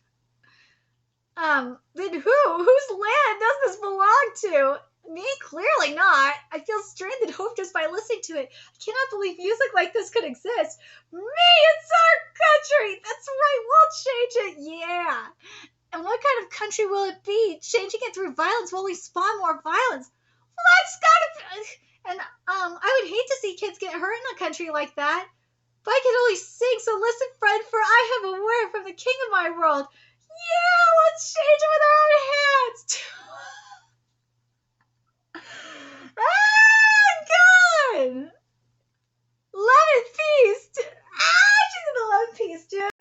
Then who? Whose land does this belong to? Me? Clearly not. I feel stranded hope just by listening to it. I cannot believe music like this could exist. Me, it's our country! That's right, we'll change it, yeah! And what kind of country will it be? Changing it through violence will only spawn more violence. Well, that's gotta be... And, I would hate to see kids get hurt in a country like that. But I can only sing, so listen, friend, for I have a word from the king of my world. Yeah, let's change it with our own hands. God! Love and peace. She's in the love and peace, dude.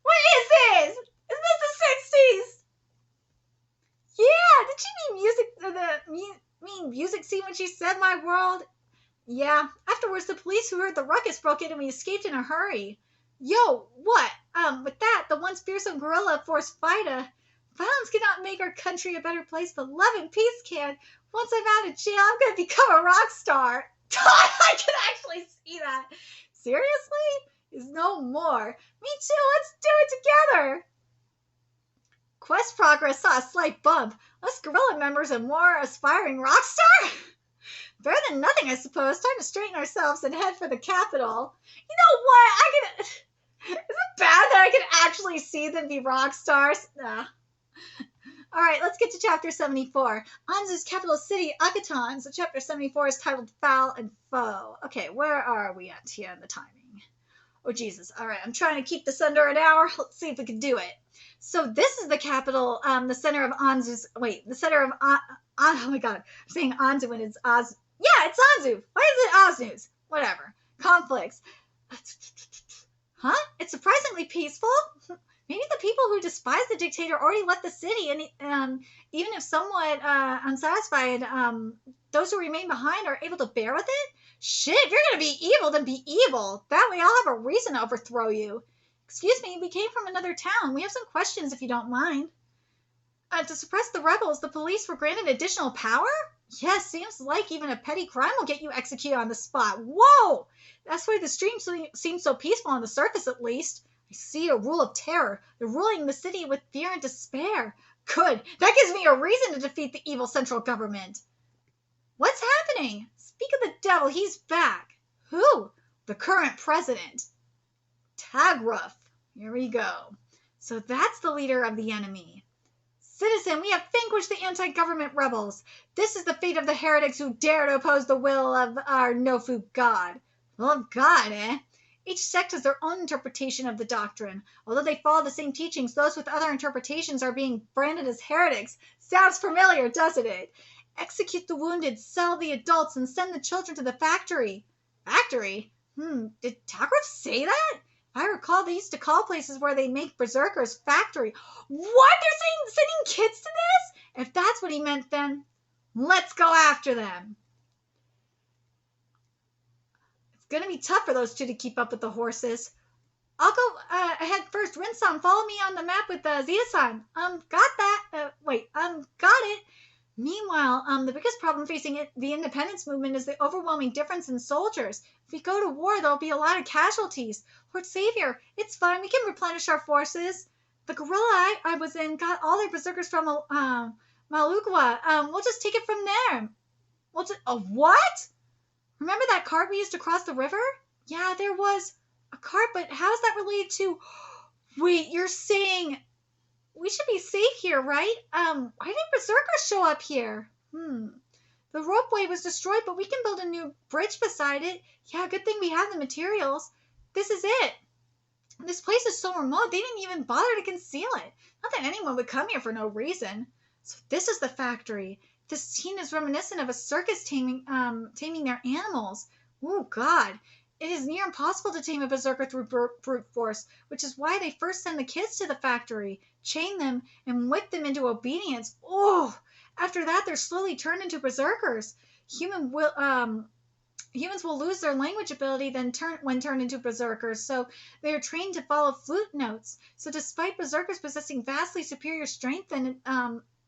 What is this? Is this the 60s? Yeah, did she mean music scene when she said my world? Yeah. Afterwards, the police who heard the ruckus broke in and we escaped in a hurry. Yo, what? With that, the once fearsome gorilla forced Fida. Violence cannot make our country a better place, but love and peace can. Once I'm out of jail, I'm gonna become a rock star. I can actually see that. Seriously? Is no more. Me too, let's do it together. Quest progress saw a slight bump. Less gorilla members and more aspiring rock star? Better than nothing, I suppose. Time to straighten ourselves and head for the capital. You know what? Is it bad that I can actually see them be rock stars? Nah. All right, let's get to chapter 74. Anzu's capital city, Akatan. So chapter 74 is titled Foul and Foe. Okay, where are we at here in the timing? Oh, Jesus. All right, I'm trying to keep this under an hour. Let's see if we can do it. So this is the capital, the center of Anzu's... Wait, the center of... oh, my God. I'm saying Anzu when it's Oz... Yeah, it's Anzu. Why is it Oznuz? Whatever. Conflicts. Huh? It's surprisingly peaceful? Maybe the people who despise the dictator already left the city, and even if somewhat unsatisfied, those who remain behind are able to bear with it? Shit, if you're gonna be evil, then be evil. That way I'll have a reason to overthrow you. Excuse me, we came from another town. We have some questions if you don't mind. To suppress the rebels, the police were granted additional power? Yes, seems like even a petty crime will get you executed on the spot. Whoa! That's why the stream seems so peaceful on the surface, at least. I see a rule of terror. They're ruling the city with fear and despair. Good. That gives me a reason to defeat the evil central government. What's happening? Speak of the devil, he's back. Who? The current president. Tagruf. Here we go. So that's the leader of the enemy. Citizen, we have vanquished the anti-government rebels. This is the fate of the heretics who dare to oppose the will of our Nofu god. Will of God, eh? Each sect has their own interpretation of the doctrine. Although they follow the same teachings, those with other interpretations are being branded as heretics. Sounds familiar, doesn't it? Execute the wounded, sell the adults, and send the children to the factory. Factory? Did Tagruf say that? I recall they used to call places where they make berserkers factory. What? They're sending kids to this? If that's what he meant, then let's go after them. It's going to be tough for those two to keep up with the horses. I'll go ahead first. Rin-san, follow me on the map with Zeta-san. Got that. Got it. Meanwhile, the biggest problem facing the independence movement is the overwhelming difference in soldiers. If we go to war, there'll be a lot of casualties. Lord Savior, it's fine. We can replenish our forces. The gorilla I was in got all their berserkers from Malugwa. We'll just take it from there. What? Remember that cart we used to cross the river? Yeah, there was a cart, but how is that related to... Wait, you're saying... We should be safe here, right? Why didn't berserkers show up here? The ropeway was destroyed, but we can build a new bridge beside it. Yeah, good thing we have the materials. This is it. This place is so remote, they didn't even bother to conceal it. Not that anyone would come here for no reason. So this is the factory. This scene is reminiscent of a circus taming their animals. Oh, God. It is near impossible to tame a berserker through brute force, which is why they first send the kids to the factory, chain them, and whip them into obedience. Oh! After that, they're slowly turned into berserkers. Humans will lose their language ability when turned into berserkers, so they are trained to follow flute notes. So despite berserkers possessing vastly superior strength than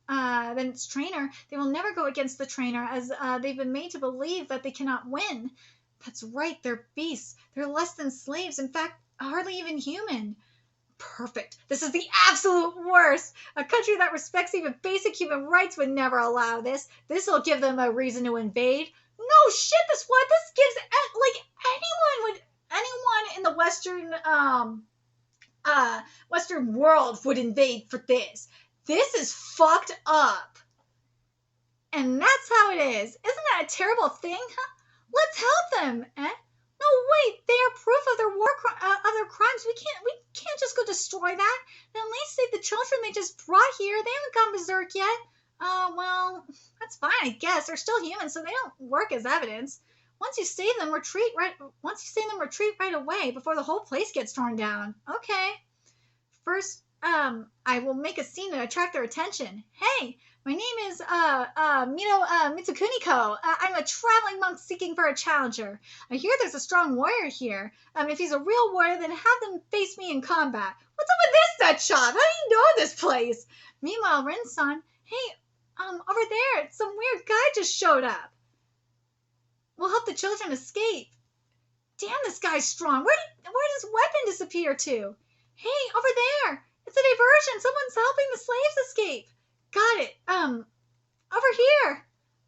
its trainer, they will never go against the trainer, as they've been made to believe that they cannot win. That's right, they're beasts. They're less than slaves, in fact, hardly even human. Perfect. This is the absolute worst. A country that respects even basic human rights would never allow this. This will give them a reason to invade. No shit, this gives, like, anyone in the Western world would invade for this. This is fucked up. And that's how it is. Isn't that a terrible thing, huh? Let's help them, eh? No, wait, they are proof of their of their crimes. We can't just go destroy that. Then at least save the children they just brought here. They haven't gone berserk yet. Well, that's fine, I guess. They're still human, so they don't work as evidence. Once you save them, retreat right away before the whole place gets torn down. Okay. First, I will make a scene to attract their attention. Hey, my name is Mito Mitsukuniko. I'm a traveling monk seeking for a challenger. I hear there's a strong warrior here. If he's a real warrior, then have them face me in combat. What's up with this nut shop? How do you know this place? Meanwhile, Rin-san, hey, over there, some weird guy just showed up. We'll help the children escape. Damn, this guy's strong. Where did his weapon disappear to? Hey, over there. It's a diversion. Someone's helping the slaves escape. Got it. Over here.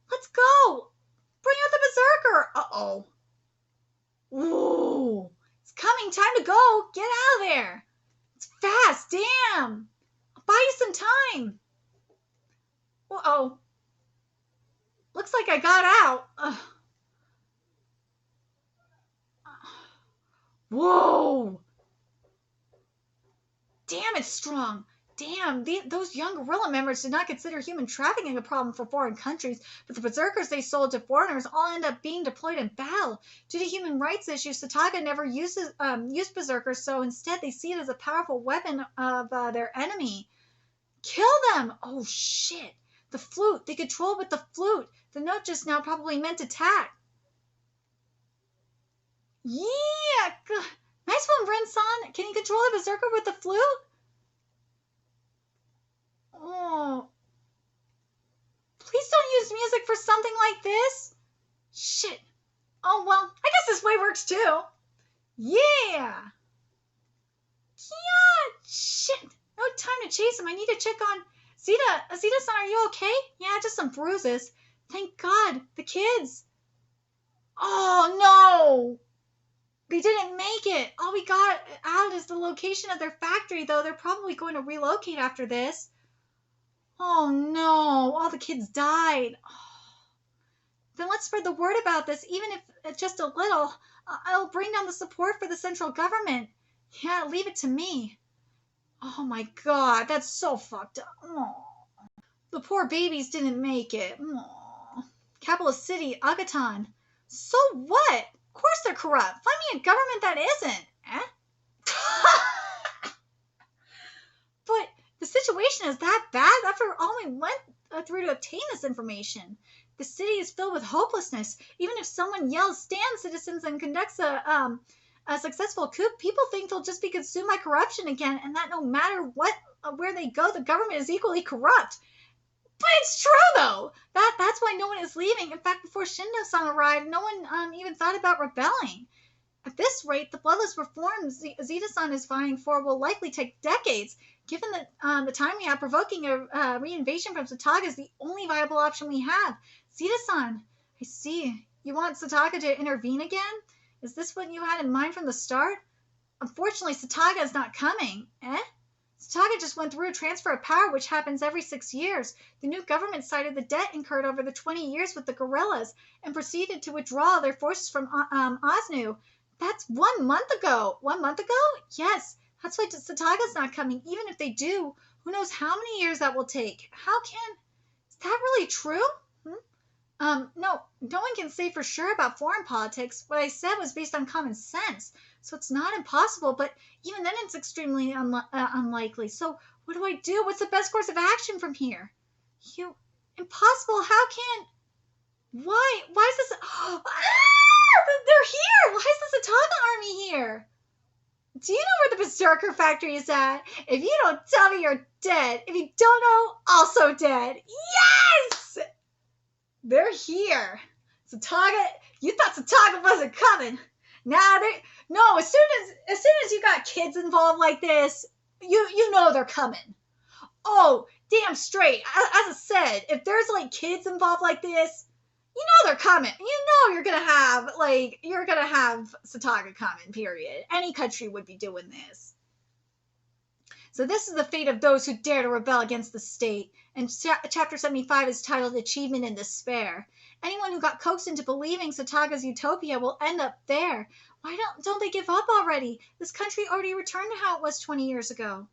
Let's go. Bring out the berserker. Uh-oh. Ooh. It's coming. Time to go. Get out of there. It's fast. Damn. I'll buy you some time. Uh-oh. Looks like I got out. Whoa. Damn, it's strong. Damn, those young guerrilla members did not consider human trafficking a problem for foreign countries, but the berserkers they sold to foreigners all end up being deployed in battle. Due to human rights issues, Sataka never used berserkers, so instead they see it as a powerful weapon of their enemy. Kill them! Oh, shit. The flute. They control it with the flute. The note just now probably meant attack. Yeah! Nice one, Rin-san. Can you control the berserker with the flute? Oh. Please don't use music for something like this. Shit. Oh, well, I guess this way works too. Yeah. Yeah. Shit. No time to chase him. I need to check on Zeta-san, are you okay? Yeah, just some bruises. Thank God. The kids. Oh, no. They didn't make it. All we got out is the location of their factory, though. They're probably going to relocate after this. Oh, no. All the kids died. Oh. Then let's spread the word about this, even if just a little. I'll bring down the support for the central government. Yeah, leave it to me. Oh, my God. That's so fucked up. Oh. The poor babies didn't make it. Oh. Capital City, Agatan. So what? Of course they're corrupt. Find me a government that isn't. Eh? But the situation is that bad after all we went through to obtain this information. The city is filled with hopelessness. Even if someone yells, "Stand, citizens," and conducts a successful coup, people think they'll just be consumed by corruption again, and that no matter where they go, the government is equally corrupt. But it's true, though. That's why no one is leaving. In fact, before Shindo-san arrived, no one even thought about rebelling. At this rate, the bloodless reforms Zeta-san is vying for will likely take decades. Given the time we have, provoking a reinvasion from Sataka is the only viable option we have. Zeta-san, I see. You want Sataka to intervene again? Is this what you had in mind from the start? Unfortunately, Sataka is not coming. Eh? Sataka just went through a transfer of power, which happens every 6 years. The new government cited the debt incurred over the 20 years with the guerrillas and proceeded to withdraw their forces from Osnu. That's 1 month ago. 1 month ago? Yes. That's why Sataka's not coming. Even if they do, who knows how many years that will take. Is that really true? No one can say for sure about foreign politics. What I said was based on common sense. So it's not impossible, but even then it's extremely unlikely. So what do I do? What's the best course of action from here? Impossible? How can... Why is this... They're here! Why is this Ataka army here? Do you know where the Berserker factory is at? If you don't tell me, you're dead. If you don't know, also dead. Yes! They're here. Sataka, you thought Sataka wasn't coming. No, as soon as you got kids involved like this, You know they're coming. Oh, damn straight. As I said, if there's like kids involved like this, you know they're coming. You know you're gonna have Sataga coming, period. Any country would be doing this. So this is the fate of those who dare to rebel against the state. And chapter 75 is titled Achievement in Despair. Anyone who got coaxed into believing Sataga's utopia will end up there. Why don't they give up already? This country already returned to how it was 20 years ago.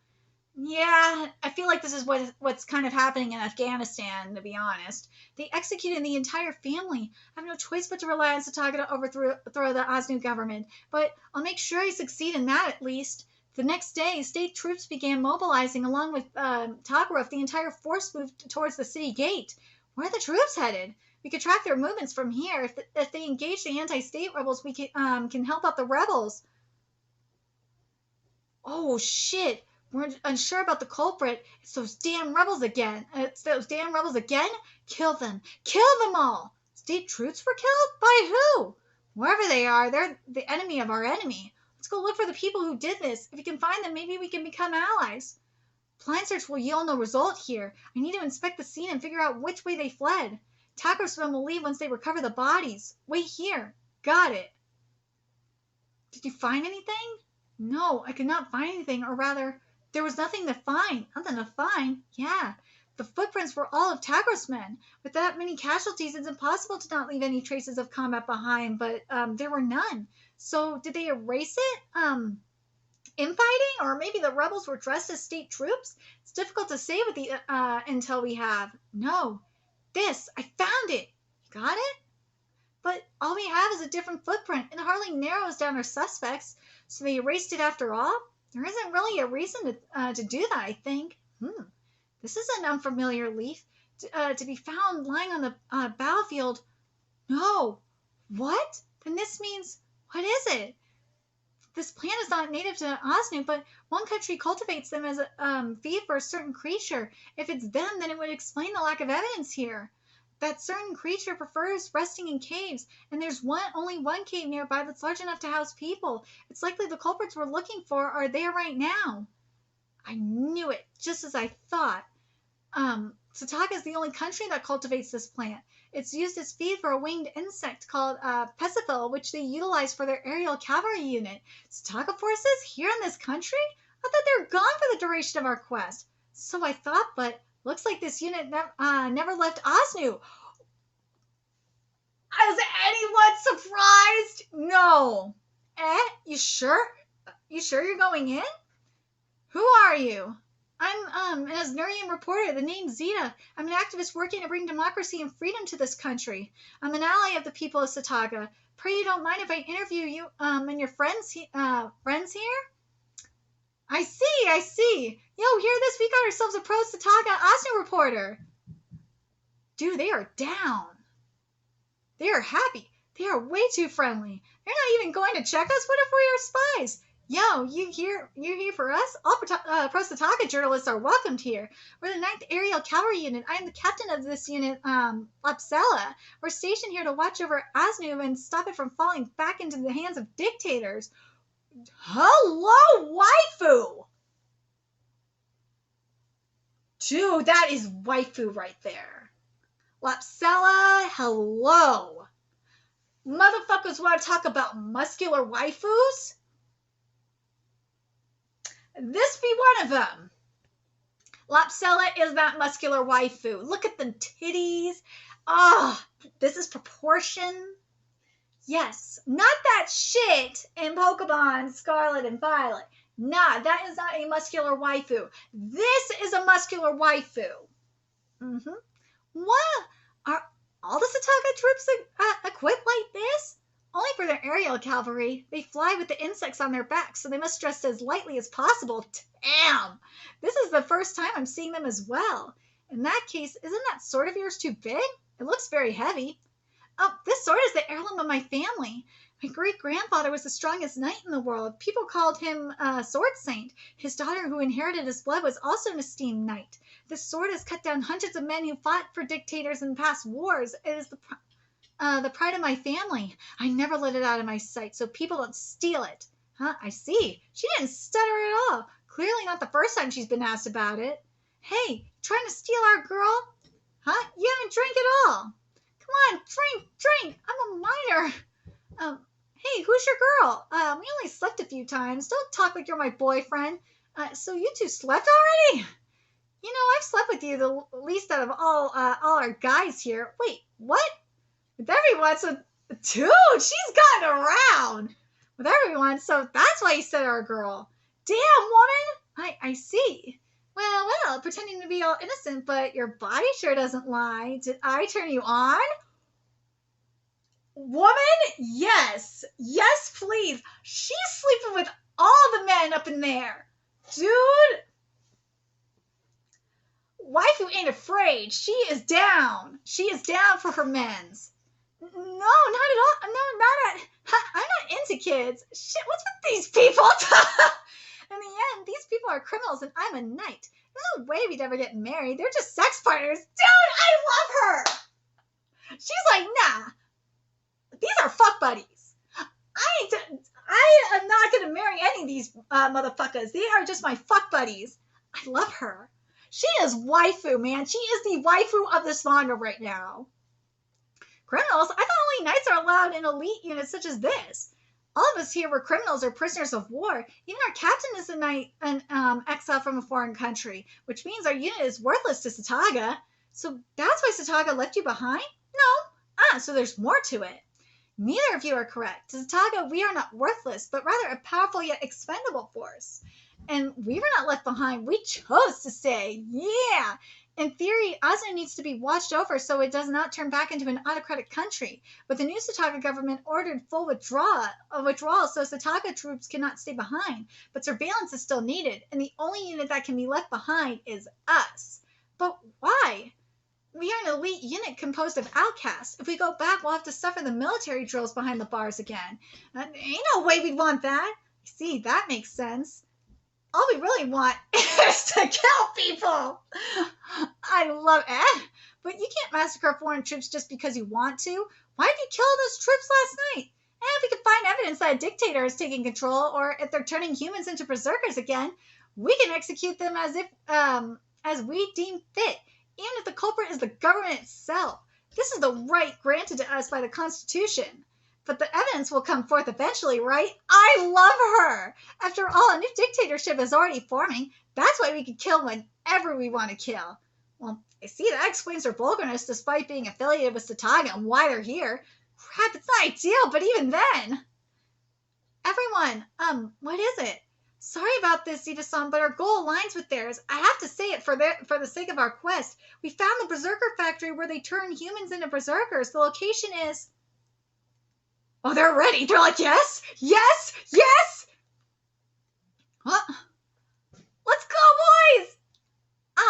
Yeah, I feel like this is what's kind of happening in Afghanistan, to be honest. They executed the entire family. I have no choice but to rely on Sataga to overthrow the Osnu government, but I'll make sure I succeed in that at least. The next day, state troops began mobilizing along with Tagarov. The entire force moved towards the city gate. Where are the troops headed? We could track their movements from here. If they engage the anti-state rebels, we can help out the rebels. Oh, shit. We're unsure about the culprit. It's those damn rebels again. Kill them. Kill them all. State troops were killed? By who? Wherever they are, they're the enemy of our enemy. Let's go look for the people who did this. If we can find them, maybe we can become allies. Blind search will yield no result here. I need to inspect the scene and figure out which way they fled. Tacos will leave once they recover the bodies. Wait here. Got it. Did you find anything? No, I could not find anything, or rather, there was nothing to find. Nothing to find? Yeah. The footprints were all of Tagros men. With that many casualties, it's impossible to not leave any traces of combat behind, but there were none. So did they erase it? Infighting? Or maybe the rebels were dressed as state troops? It's difficult to say with the intel we have. No. This. I found it. You got it? But all we have is a different footprint. It hardly narrows down our suspects. So they erased it after all? There isn't really a reason to do that, I think. This is an unfamiliar leaf to be found lying on the battlefield. No. What? Then this means, what is it? This plant is not native to Osnu, but one country cultivates them as a feed for a certain creature. If it's them, then it would explain the lack of evidence here. That certain creature prefers resting in caves, and there's only one cave nearby that's large enough to house people. It's likely the culprits we're looking for are there right now. I knew it, just as I thought. Sataga is the only country that cultivates this plant. It's used as feed for a winged insect called Pesifil, which they utilize for their aerial cavalry unit. Sataga forces here in this country? I thought they were gone for the duration of our quest. So I thought, but looks like this unit never left Osnu. Is anyone surprised? No. You sure? You sure you're going in? Who are you? I'm an Asnurian reporter. The name's Zeta. I'm an activist working to bring democracy and freedom to this country. I'm an ally of the people of Sataga. Pray you don't mind if I interview you and your friends here? I see. Yo, hear this? We got ourselves a pro Sataga Osnu reporter. Dude, they are down. They are happy. They are way too friendly. They're not even going to check us. What if we are spies? Yo, you here for us? All pro Sataga journalists are welcomed here. We're the 9th Aerial Cavalry Unit. I am the captain of this unit, Lapsella. We're stationed here to watch over Osnu and stop it from falling back into the hands of dictators. Hello, waifu! Dude, that is waifu right there. Lapsella, hello. Motherfuckers want to talk about muscular waifus? This be one of them. Lapsella is that muscular waifu. Look at the titties. This is proportion. Yes, not that shit in Pokemon Scarlet and Violet. Nah, that is not a muscular waifu. This is a muscular waifu. What? Are all the Sataga troops equipped like this? Only for their aerial cavalry. They fly with the insects on their backs, so they must dress as lightly as possible. Damn! This is the first time I'm seeing them as well. In that case, isn't that sword of yours too big? It looks very heavy. Oh, this sword is the heirloom of my family. My great-grandfather was the strongest knight in the world. People called him Sword Saint. His daughter, who inherited his blood, was also an esteemed knight. This sword has cut down hundreds of men who fought for dictators in past wars. It is the pride of my family. I never let it out of my sight, so people don't steal it. Huh, I see. She didn't stutter at all. Clearly not the first time she's been asked about it. Hey, trying to steal our girl? Huh? You haven't drank at all. Come on, drink. I'm a minor. Hey, who's your girl? We only slept a few times. Don't talk like you're my boyfriend. So you two slept already? You know, I've slept with you the least out of all our guys here. Wait, what? With everyone, so dude, she's gotten around. With everyone, so that's why you said our girl. Damn, woman. I see. Well, pretending to be all innocent, but your body sure doesn't lie. Did I turn you on? Woman, yes. Yes, please. She's sleeping with all the men up in there. Dude. Waifu ain't afraid. She is down. She is down for her men's. No, not at all. No, not at. I'm not into kids. Shit, what's with these people? In the end, these people are criminals and I'm a knight. There's no way we'd ever get married. They're just sex partners. Dude, I love her. She's like, nah. These are fuck buddies. I am not going to marry any of these motherfuckers. They are just my fuck buddies. I love her. She is waifu, man. She is the waifu of this manga right now. Criminals? I thought only knights are allowed in elite units such as this. All of us here were criminals or prisoners of war. Even our captain is a knight and exile from a foreign country, which means our unit is worthless to Sataga. So that's why Sataga left you behind? No. So there's more to it. Neither of you are correct. To Sataga, we are not worthless, but rather a powerful yet expendable force. And we were not left behind. We chose to stay. Yeah. In theory, Asuna needs to be watched over so it does not turn back into an autocratic country. But the new Sataga government ordered full withdrawal, so Sataga troops cannot stay behind. But surveillance is still needed, and the only unit that can be left behind is us. But why? We are an elite unit composed of outcasts. If we go back, we'll have to suffer the military drills behind the bars again. Ain't no way we'd want that. See, that makes sense. All we really want is to kill people. I love it. But you can't massacre foreign troops just because you want to. Why did you kill those troops last night? And if we can find evidence that a dictator is taking control, or if they're turning humans into berserkers again, we can execute them as we deem fit, even if the culprit is the government itself. This is the right granted to us by the Constitution. But the evidence will come forth eventually, right? I love her! After all, a new dictatorship is already forming. That's why we can kill whenever we want to kill. Well, I see that explains their vulgarness despite being affiliated with Sataga and why they're here. Crap, it's not ideal, but even then. Everyone, what is it? Sorry about this, Zeta-san, but our goal aligns with theirs. I have to say it for the sake of our quest. We found the Berserker factory where they turn humans into berserkers. The location is... Oh, they're ready. They're like, yes, yes, yes. Huh? Let's go, boys.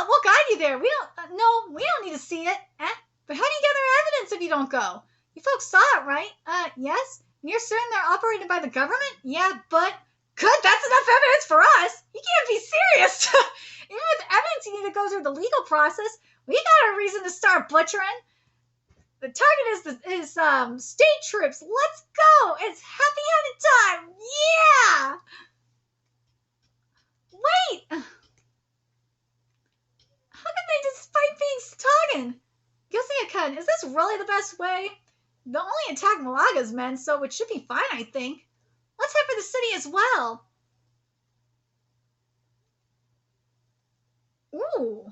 We'll guide you there. We don't need to see it. But how do you gather evidence if you don't go? You folks saw it, right? Yes. And you're certain they're operated by the government? Yeah, but good. That's enough evidence for us. You can't be serious. Even with evidence, you need to go through the legal process. We got a reason to start butchering. The target is state troops. Let's go. It's happy hunting time. Yeah. Wait. How can they just fight being Satagan? Yosuke-kun, is this really the best way? They'll only attack Malaga's men, so it should be fine, I think. Let's head for the city as well. Ooh.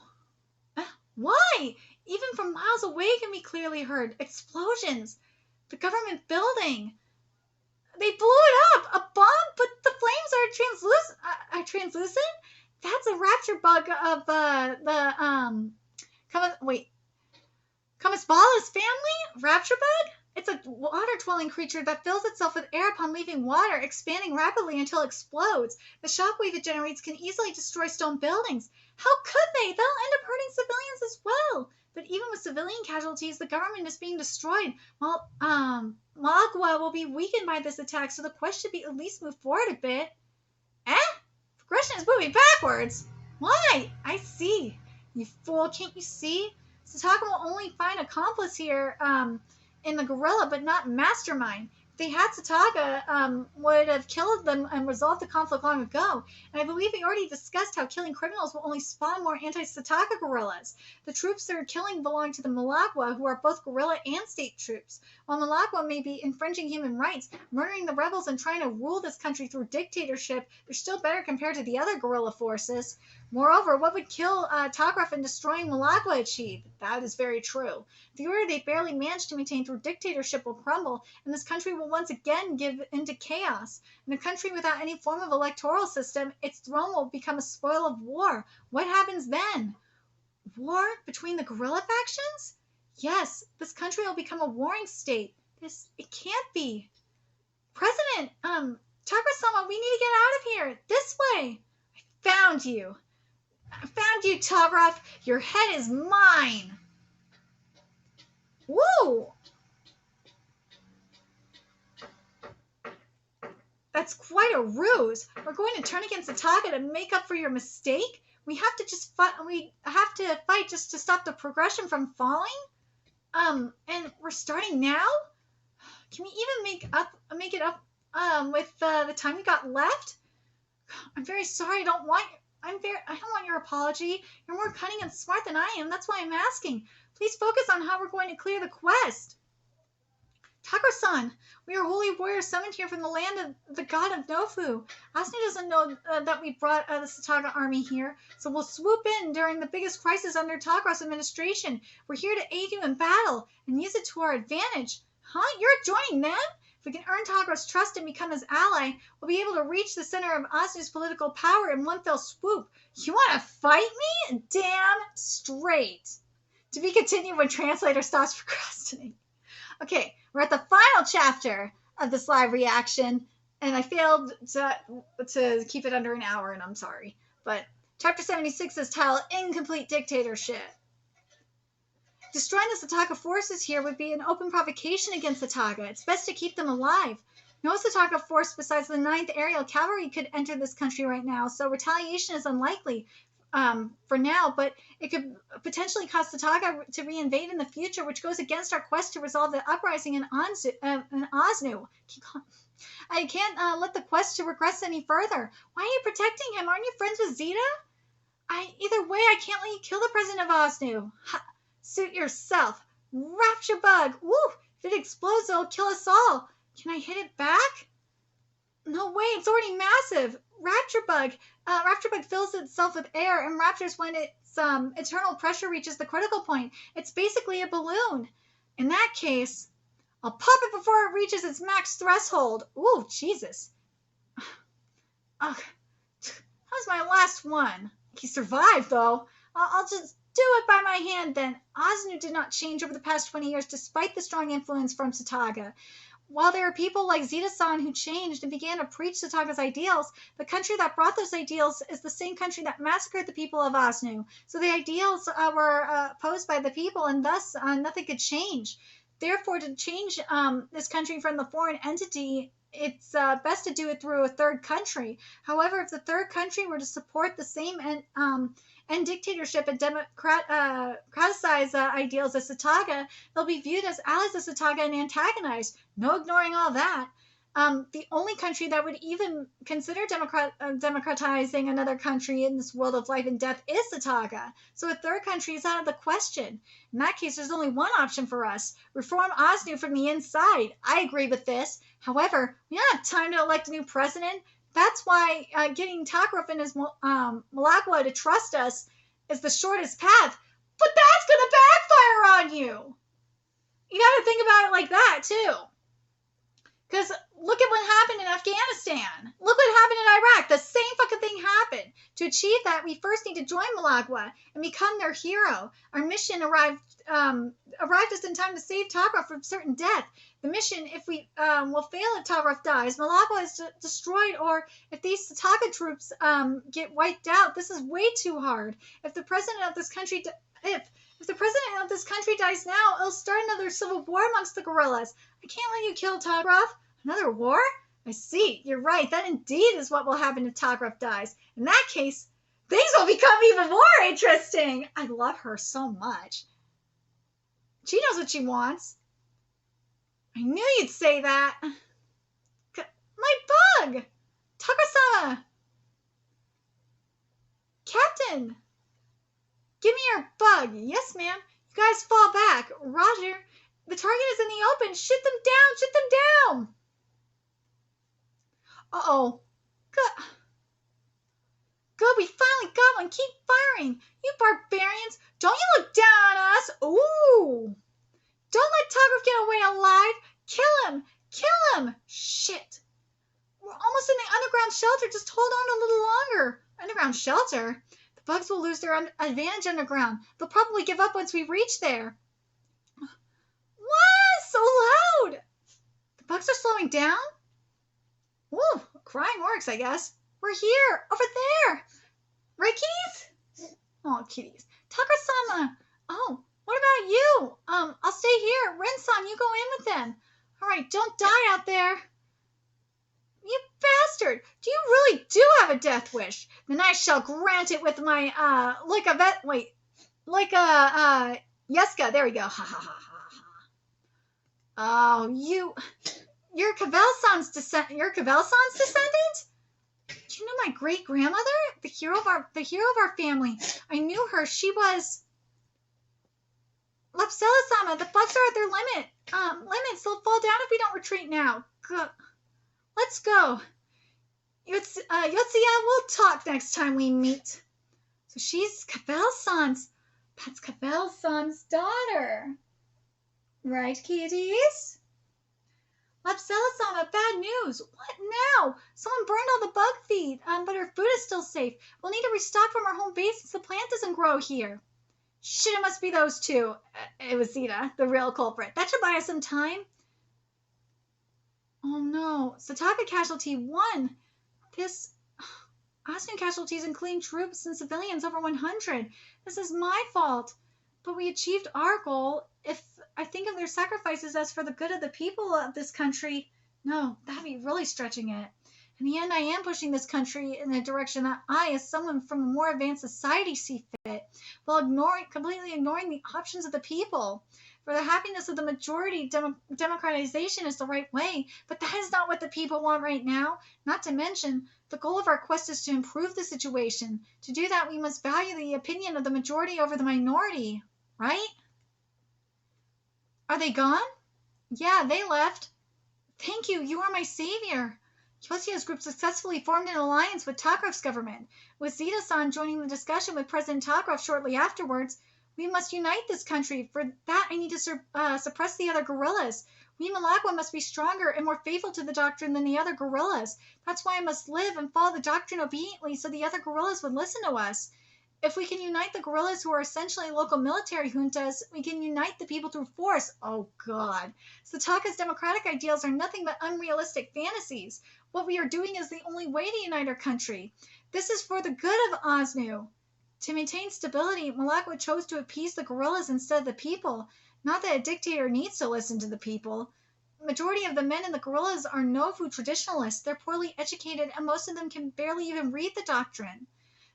Why? Even from miles away can be clearly heard. Explosions. The government building. They blew it up. A bomb? But the flames are translucent? That's a rapture bug of Kamisbala's family? Rapture bug? It's a water-dwelling creature that fills itself with air upon leaving water, expanding rapidly until it explodes. The shockwave it generates can easily destroy stone buildings. How could they? They'll end up hurting civilians as well. But even with civilian casualties, the government is being destroyed. Well, Malagua will be weakened by this attack, so the quest should be at least move forward a bit. Progression is moving backwards. Why? I see. You fool, can't you see? Sataka will only find accomplice here, in the gorilla, but not mastermind. they had Sataga, would have killed them and resolved the conflict long ago. And I believe we already discussed how killing criminals will only spawn more anti-Sataga guerrillas. The troops they're killing belong to the Malagua, who are both guerrilla and state troops. While Malagua may be infringing human rights, murdering the rebels, and trying to rule this country through dictatorship, they're still better compared to the other guerrilla forces. Moreover, what would kill Tagraf and destroying Malagua achieve? That is very true. The order they barely managed to maintain through dictatorship will crumble, and this country will once again give into chaos. In a country without any form of electoral system, its throne will become a spoil of war. What happens then? War between the guerrilla factions? Yes, this country will become a warring state. It can't be. President, Takara-sama, we need to get out of here. This way. Found you. I found you, Tagraf. Your head is mine. Woo! That's quite a ruse. We're going to turn against Sataga to make up for your mistake. We have to just fight. We have to fight just to stop the progression from falling. And we're starting now. Can we even make it up with the time we got left? I'm very sorry. I don't want your apology. You're more cunning and smart than I am. That's why I'm asking. Please focus on how we're going to clear the quest. Takara-san, we are holy warriors summoned here from the land of the god of Nofu. Asunu doesn't know that we brought the Sataga army here, so we'll swoop in during the biggest crisis under Takara's administration. We're here to aid you in battle and use it to our advantage. Huh? You're joining them? If we can earn Takara's trust and become his ally, we'll be able to reach the center of Asunu's political power in one fell swoop. You want to fight me? Damn straight. To be continued when translator stops procrastinating. Okay, we're at the final chapter of this live reaction, and I failed to keep it under an hour, and I'm sorry. But chapter 76 is titled Incomplete Dictatorship. Destroying the Sataga forces here would be an open provocation against Sataga. It's best to keep them alive. No Sataga force besides the 9th Aerial Cavalry could enter this country right now, so retaliation is unlikely for now, but it could potentially cause Sataga to reinvade in the future, which goes against our quest to resolve the uprising in Asnu. I can't let the quest to regress any further. Why are you protecting him? Aren't you friends with Zeta? Either way, I can't let you kill the president of Asnu. Suit yourself. Rapture bug. Woo! If it explodes, it'll kill us all. Can I hit it back? No way, it's already massive. Rapture bug fills itself with air and raptures when its internal pressure reaches the critical point. It's basically a balloon. In that case, I'll pop it before it reaches its max threshold. Ooh, Jesus. Ugh. That was my last one. He survived, though. I'll just do it by my hand, then. Asnu did not change over the past 20 years despite the strong influence from Sataga. While there are people like Zeta-san who changed and began to preach Sataga's ideals, the country that brought those ideals is the same country that massacred the people of Asnu. So the ideals were opposed by the people, and thus nothing could change. Therefore, to change this country from the foreign entity, it's best to do it through a third country. However, if the third country were to support the same and dictatorship and democraticize ideals as Sataga, they'll be viewed as allies of Sataga and antagonized. No ignoring all that. The only country that would even consider democratizing another country in this world of life and death is Sataga. So a third country is out of the question. In that case, there's only one option for us. Reform Asnu from the inside. I agree with this. However, we don't have time to elect a new president. That's why getting Takarov and his Malagua to trust us is the shortest path. But that's going to backfire on you. You got to think about it like that, too. Because look at what happened in Afghanistan. Look what happened in Iraq. The same fucking thing happened. To achieve that, we first need to join Malagua and become their hero. Our mission arrived just in time to save Takarov from certain death. The mission, if we will fail if Takarov dies, Malagua is destroyed, or if these Sataga troops get wiped out, this is way too hard. If the president of this country if the president of this country dies now, it'll start another civil war amongst the guerrillas. I can't let you kill Takarov. Another war? I see. You're right. That indeed is what will happen if Takarov dies. In that case, things will become even more interesting. I love her so much. She knows what she wants. I knew you'd say that. My bug! Takasama! Captain! Give me your bug. Yes, ma'am. You guys fall back. Roger. The target is in the open. Shoot them down. Shoot them down. Uh-oh. Good. Good. We finally got one. Keep firing. You barbarians. Don't you look down on us. Ooh. Don't let Tograph get away alive. Kill him. Kill him. Shit. We're almost in the underground shelter. Just hold on a little longer. Underground shelter? The bugs will lose their advantage underground. They'll probably give up once we reach there. What? So loud. The bugs are slowing down? Ooh, crying works, I guess. We're here. Over there. Right, kitties? Oh, kitties. Takasama. Oh, what about you? I'll stay here. Rin-san, you go in with them. All right, don't die out there. You bastard! Do you really do have a death wish? Then I shall grant it with my, Yeska. There we go. Ha ha ha ha ha. Oh, you're Cavell-san's descendant? Do you know my great-grandmother? The hero of our family. I knew her. She was... Lapsela-sama, the bugs are at their limits. They'll fall down if we don't retreat now. Good. Let's go. Yotsuya, we'll talk next time we meet. So she's that's Cavell-san's daughter. Right, kitties? Lapsela-sama, bad news. What now? Someone burned all the bug feed, but our food is still safe. We'll need to restock from our home base since the plant doesn't grow here. Shit, it must be those two. It was Zeta, the real culprit. That should buy us some time. Oh no, Sataka Casualty 1. This... Osnu casualties including troops and civilians over 100. This is my fault. But we achieved our goal. If I think of their sacrifices as for the good of the people of this country, no, that'd be really stretching it. In the end, I am pushing this country in a direction that I, as someone from a more advanced society, see fit, while completely ignoring the options of the people. For the happiness of the majority, democratization is the right way, but that is not what the people want right now. Not to mention, the goal of our quest is to improve the situation. To do that, we must value the opinion of the majority over the minority, right? Are they gone? Yeah, they left. Thank you, you are my savior. Yoshia's group successfully formed an alliance with Takraf's government. With Zeta-san joining the discussion with President Takraf shortly afterwards, we must unite this country. For that, I need to suppress the other guerrillas. We Malagua must be stronger and more faithful to the doctrine than the other guerrillas. That's why I must live and follow the doctrine obediently so the other guerrillas would listen to us. If we can unite the guerrillas who are essentially local military juntas, we can unite the people through force. Oh, God. Sataka's democratic ideals are nothing but unrealistic fantasies. What we are doing is the only way to unite our country. This is for the good of Osnu. To maintain stability, Malagua chose to appease the guerrillas instead of the people. Not that a dictator needs to listen to the people. The majority of the men in the guerrillas are Nofu traditionalists. They're poorly educated, and most of them can barely even read the doctrine.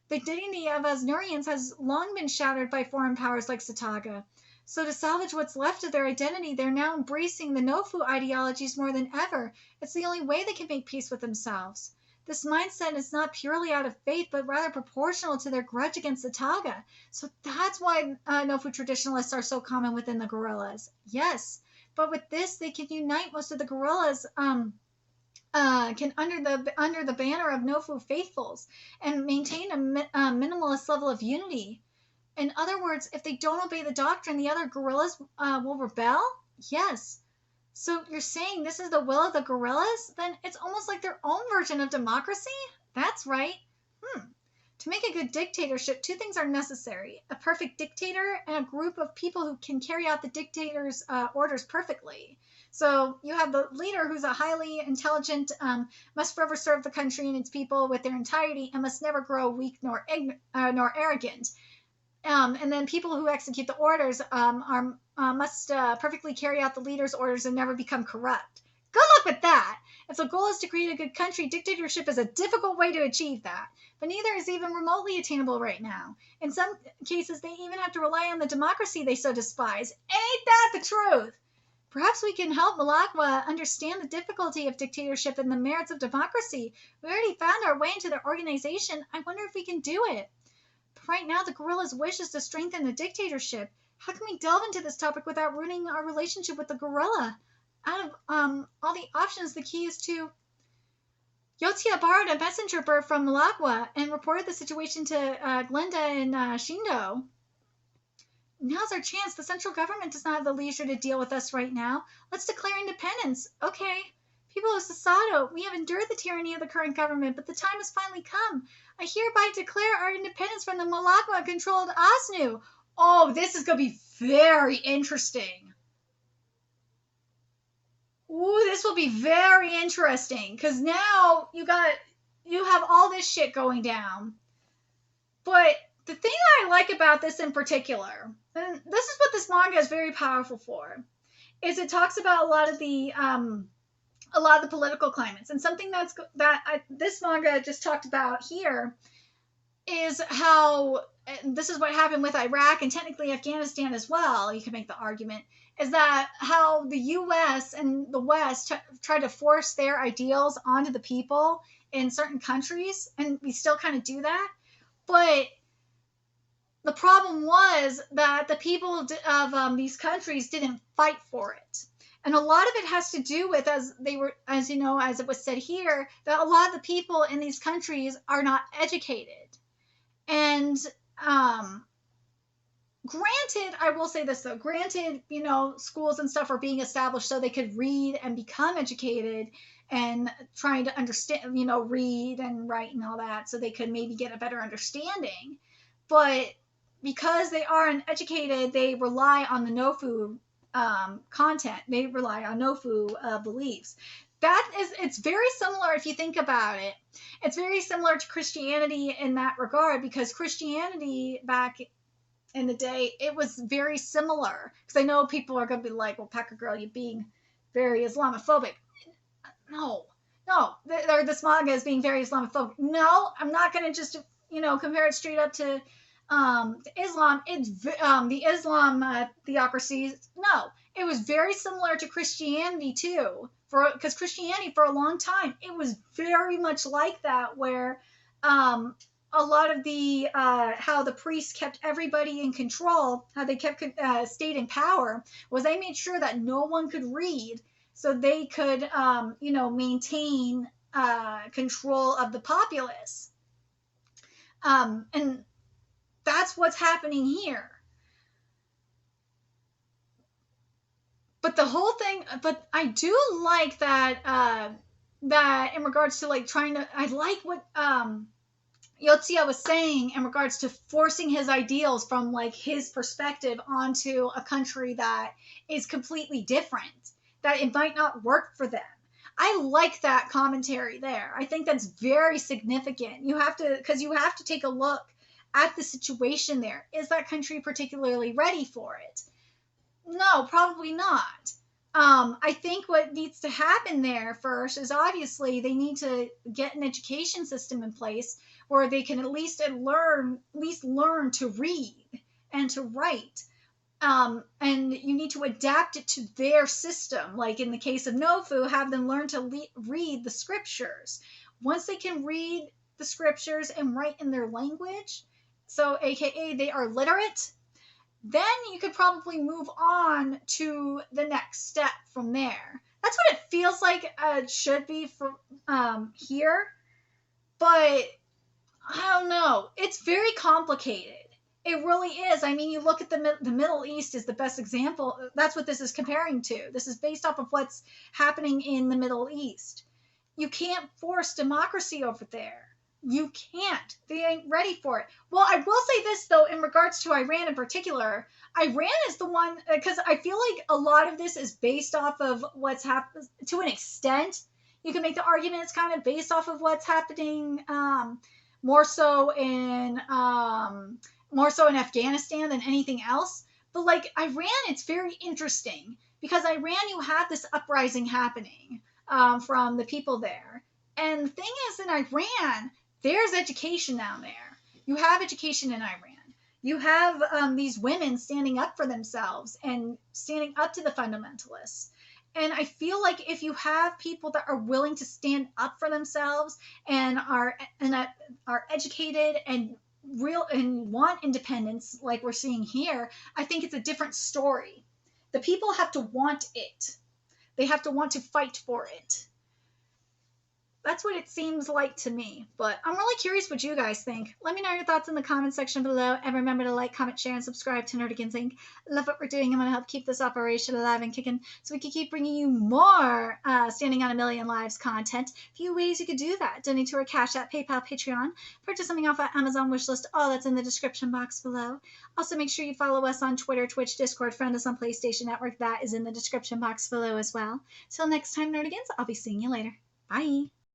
The dignity of Osnurians has long been shattered by foreign powers like Sataka. So to salvage what's left of their identity, they're now embracing the Nofu ideologies more than ever. It's the only way they can make peace with themselves. This mindset is not purely out of faith, but rather proportional to their grudge against Sataka. So that's why Nofu traditionalists are so common within the guerrillas. Yes, but with this, they can unite most of the guerrillas under the banner of Nofu faithfuls and maintain a minimalist level of unity. In other words, if they don't obey the doctrine, the other guerrillas will rebel? Yes. So you're saying this is the will of the guerrillas? Then it's almost like their own version of democracy? That's right. To make a good dictatorship, two things are necessary. A perfect dictator and a group of people who can carry out the dictator's orders perfectly. So you have the leader who's a highly intelligent, must forever serve the country and its people with their entirety, and must never grow weak nor arrogant. And then people who execute the orders must perfectly carry out the leader's orders and never become corrupt. Good luck with that! If the goal is to create a good country, dictatorship is a difficult way to achieve that. But neither is even remotely attainable right now. In some cases, they even have to rely on the democracy they so despise. Ain't that the truth? Perhaps we can help Malagwa understand the difficulty of dictatorship and the merits of democracy. We already found our way into their organization. I wonder if we can do it. But right now, the gorilla's wish is to strengthen the dictatorship. How can we delve into this topic without ruining our relationship with the gorilla? Out of all the options, the key is to... Yotia borrowed a messenger bird from Malagwa and reported the situation to Glenda and Shindo. Now's our chance. The central government does not have the leisure to deal with us right now. Let's declare independence. Okay. People of Sasato, we have endured the tyranny of the current government, but the time has finally come. I hereby declare our independence from the Malagwa-controlled Asnu. Oh, this is going to be very interesting. Ooh, this will be very interesting, because now you have all this shit going down. But the thing that I like about this in particular, and this is what this manga is very powerful for, is it talks about a lot of the political climates, and something this manga just talked about here is how, and this is what happened with Iraq and technically Afghanistan as well. You can make the argument is that how the U.S. and the West try to force their ideals onto the people in certain countries, and we still kind of do that, but the problem was that the people of these countries didn't fight for it. And a lot of it has to do with, as it was said here, that a lot of the people in these countries are not educated. And granted, I will say this though, granted, schools and stuff are being established so they could read and become educated and trying to understand, read and write and all that, so they could maybe get a better understanding. But because they aren't educated, they rely on the Nofu content. They rely on Nofu beliefs. It's very similar if you think about it. It's very similar to Christianity in that regard, because Christianity back in the day, it was very similar. Because I know people are going to be like, well, Packer Girl, you're being very Islamophobic. No, this manga is being very Islamophobic. No, I'm not going to just, compare it straight up to Islam. It's the Islam theocracies. No, it was very similar to Christianity too. Because Christianity for a long time, it was very much like that, where a lot of the how the priests kept everybody in control, how they kept state in power, was they made sure that no one could read, so they could maintain control of the populace. And that's what's happening here. But the whole thing, but I do like that, that in regards to I like what Yotsuya was saying in regards to forcing his ideals from his perspective onto a country that is completely different, that it might not work for them. I like that commentary there. I think that's very significant. Because you have to take a look at the situation there. Is that country particularly ready for it? No, probably not. I think what needs to happen there first is obviously they need to get an education system in place where they can at least learn to read and to write. And you need to adapt it to their system. Like in the case of Nofu, have them learn to read the scriptures. Once they can read the scriptures and write in their language, so AKA they are literate, then you could probably move on to the next step from there. That's what it feels like it should be for here. But I don't know. It's very complicated. It really is. I mean, you look at the Middle East is the best example. That's what this is comparing to. This is based off of what's happening in the Middle East. You can't force democracy over there. You can't. They ain't ready for it. Well, I will say this, though, in regards to Iran in particular. Iran is the one, because I feel like a lot of this is based off of what's happened to an extent. You can make the argument it's kind of based off of what's happening more so in Afghanistan than anything else. But Iran, it's very interesting because Iran, you have this uprising happening from the people there. And the thing is, in Iran, there's education down there. You have education in Iran. You have these women standing up for themselves and standing up to the fundamentalists. And I feel like if you have people that are willing to stand up for themselves and are educated and real and want independence, like we're seeing here, I think it's a different story. The people have to want it. They have to want to fight for it. That's what it seems like to me. But I'm really curious what you guys think. Let me know your thoughts in the comment section below. And remember to like, comment, share, and subscribe to Nerdigans Inc. Love what we're doing. I'm going to help keep this operation alive and kicking so we can keep bringing you more Standing on a Million Lives content. A few ways you could do that. Donate to our Cash App, PayPal, Patreon. Purchase something off our Amazon wishlist. All that's in the description box below. Also, make sure you follow us on Twitter, Twitch, Discord. Friend us on PlayStation Network. That is in the description box below as well. Till next time, Nerdigans, I'll be seeing you later. Bye.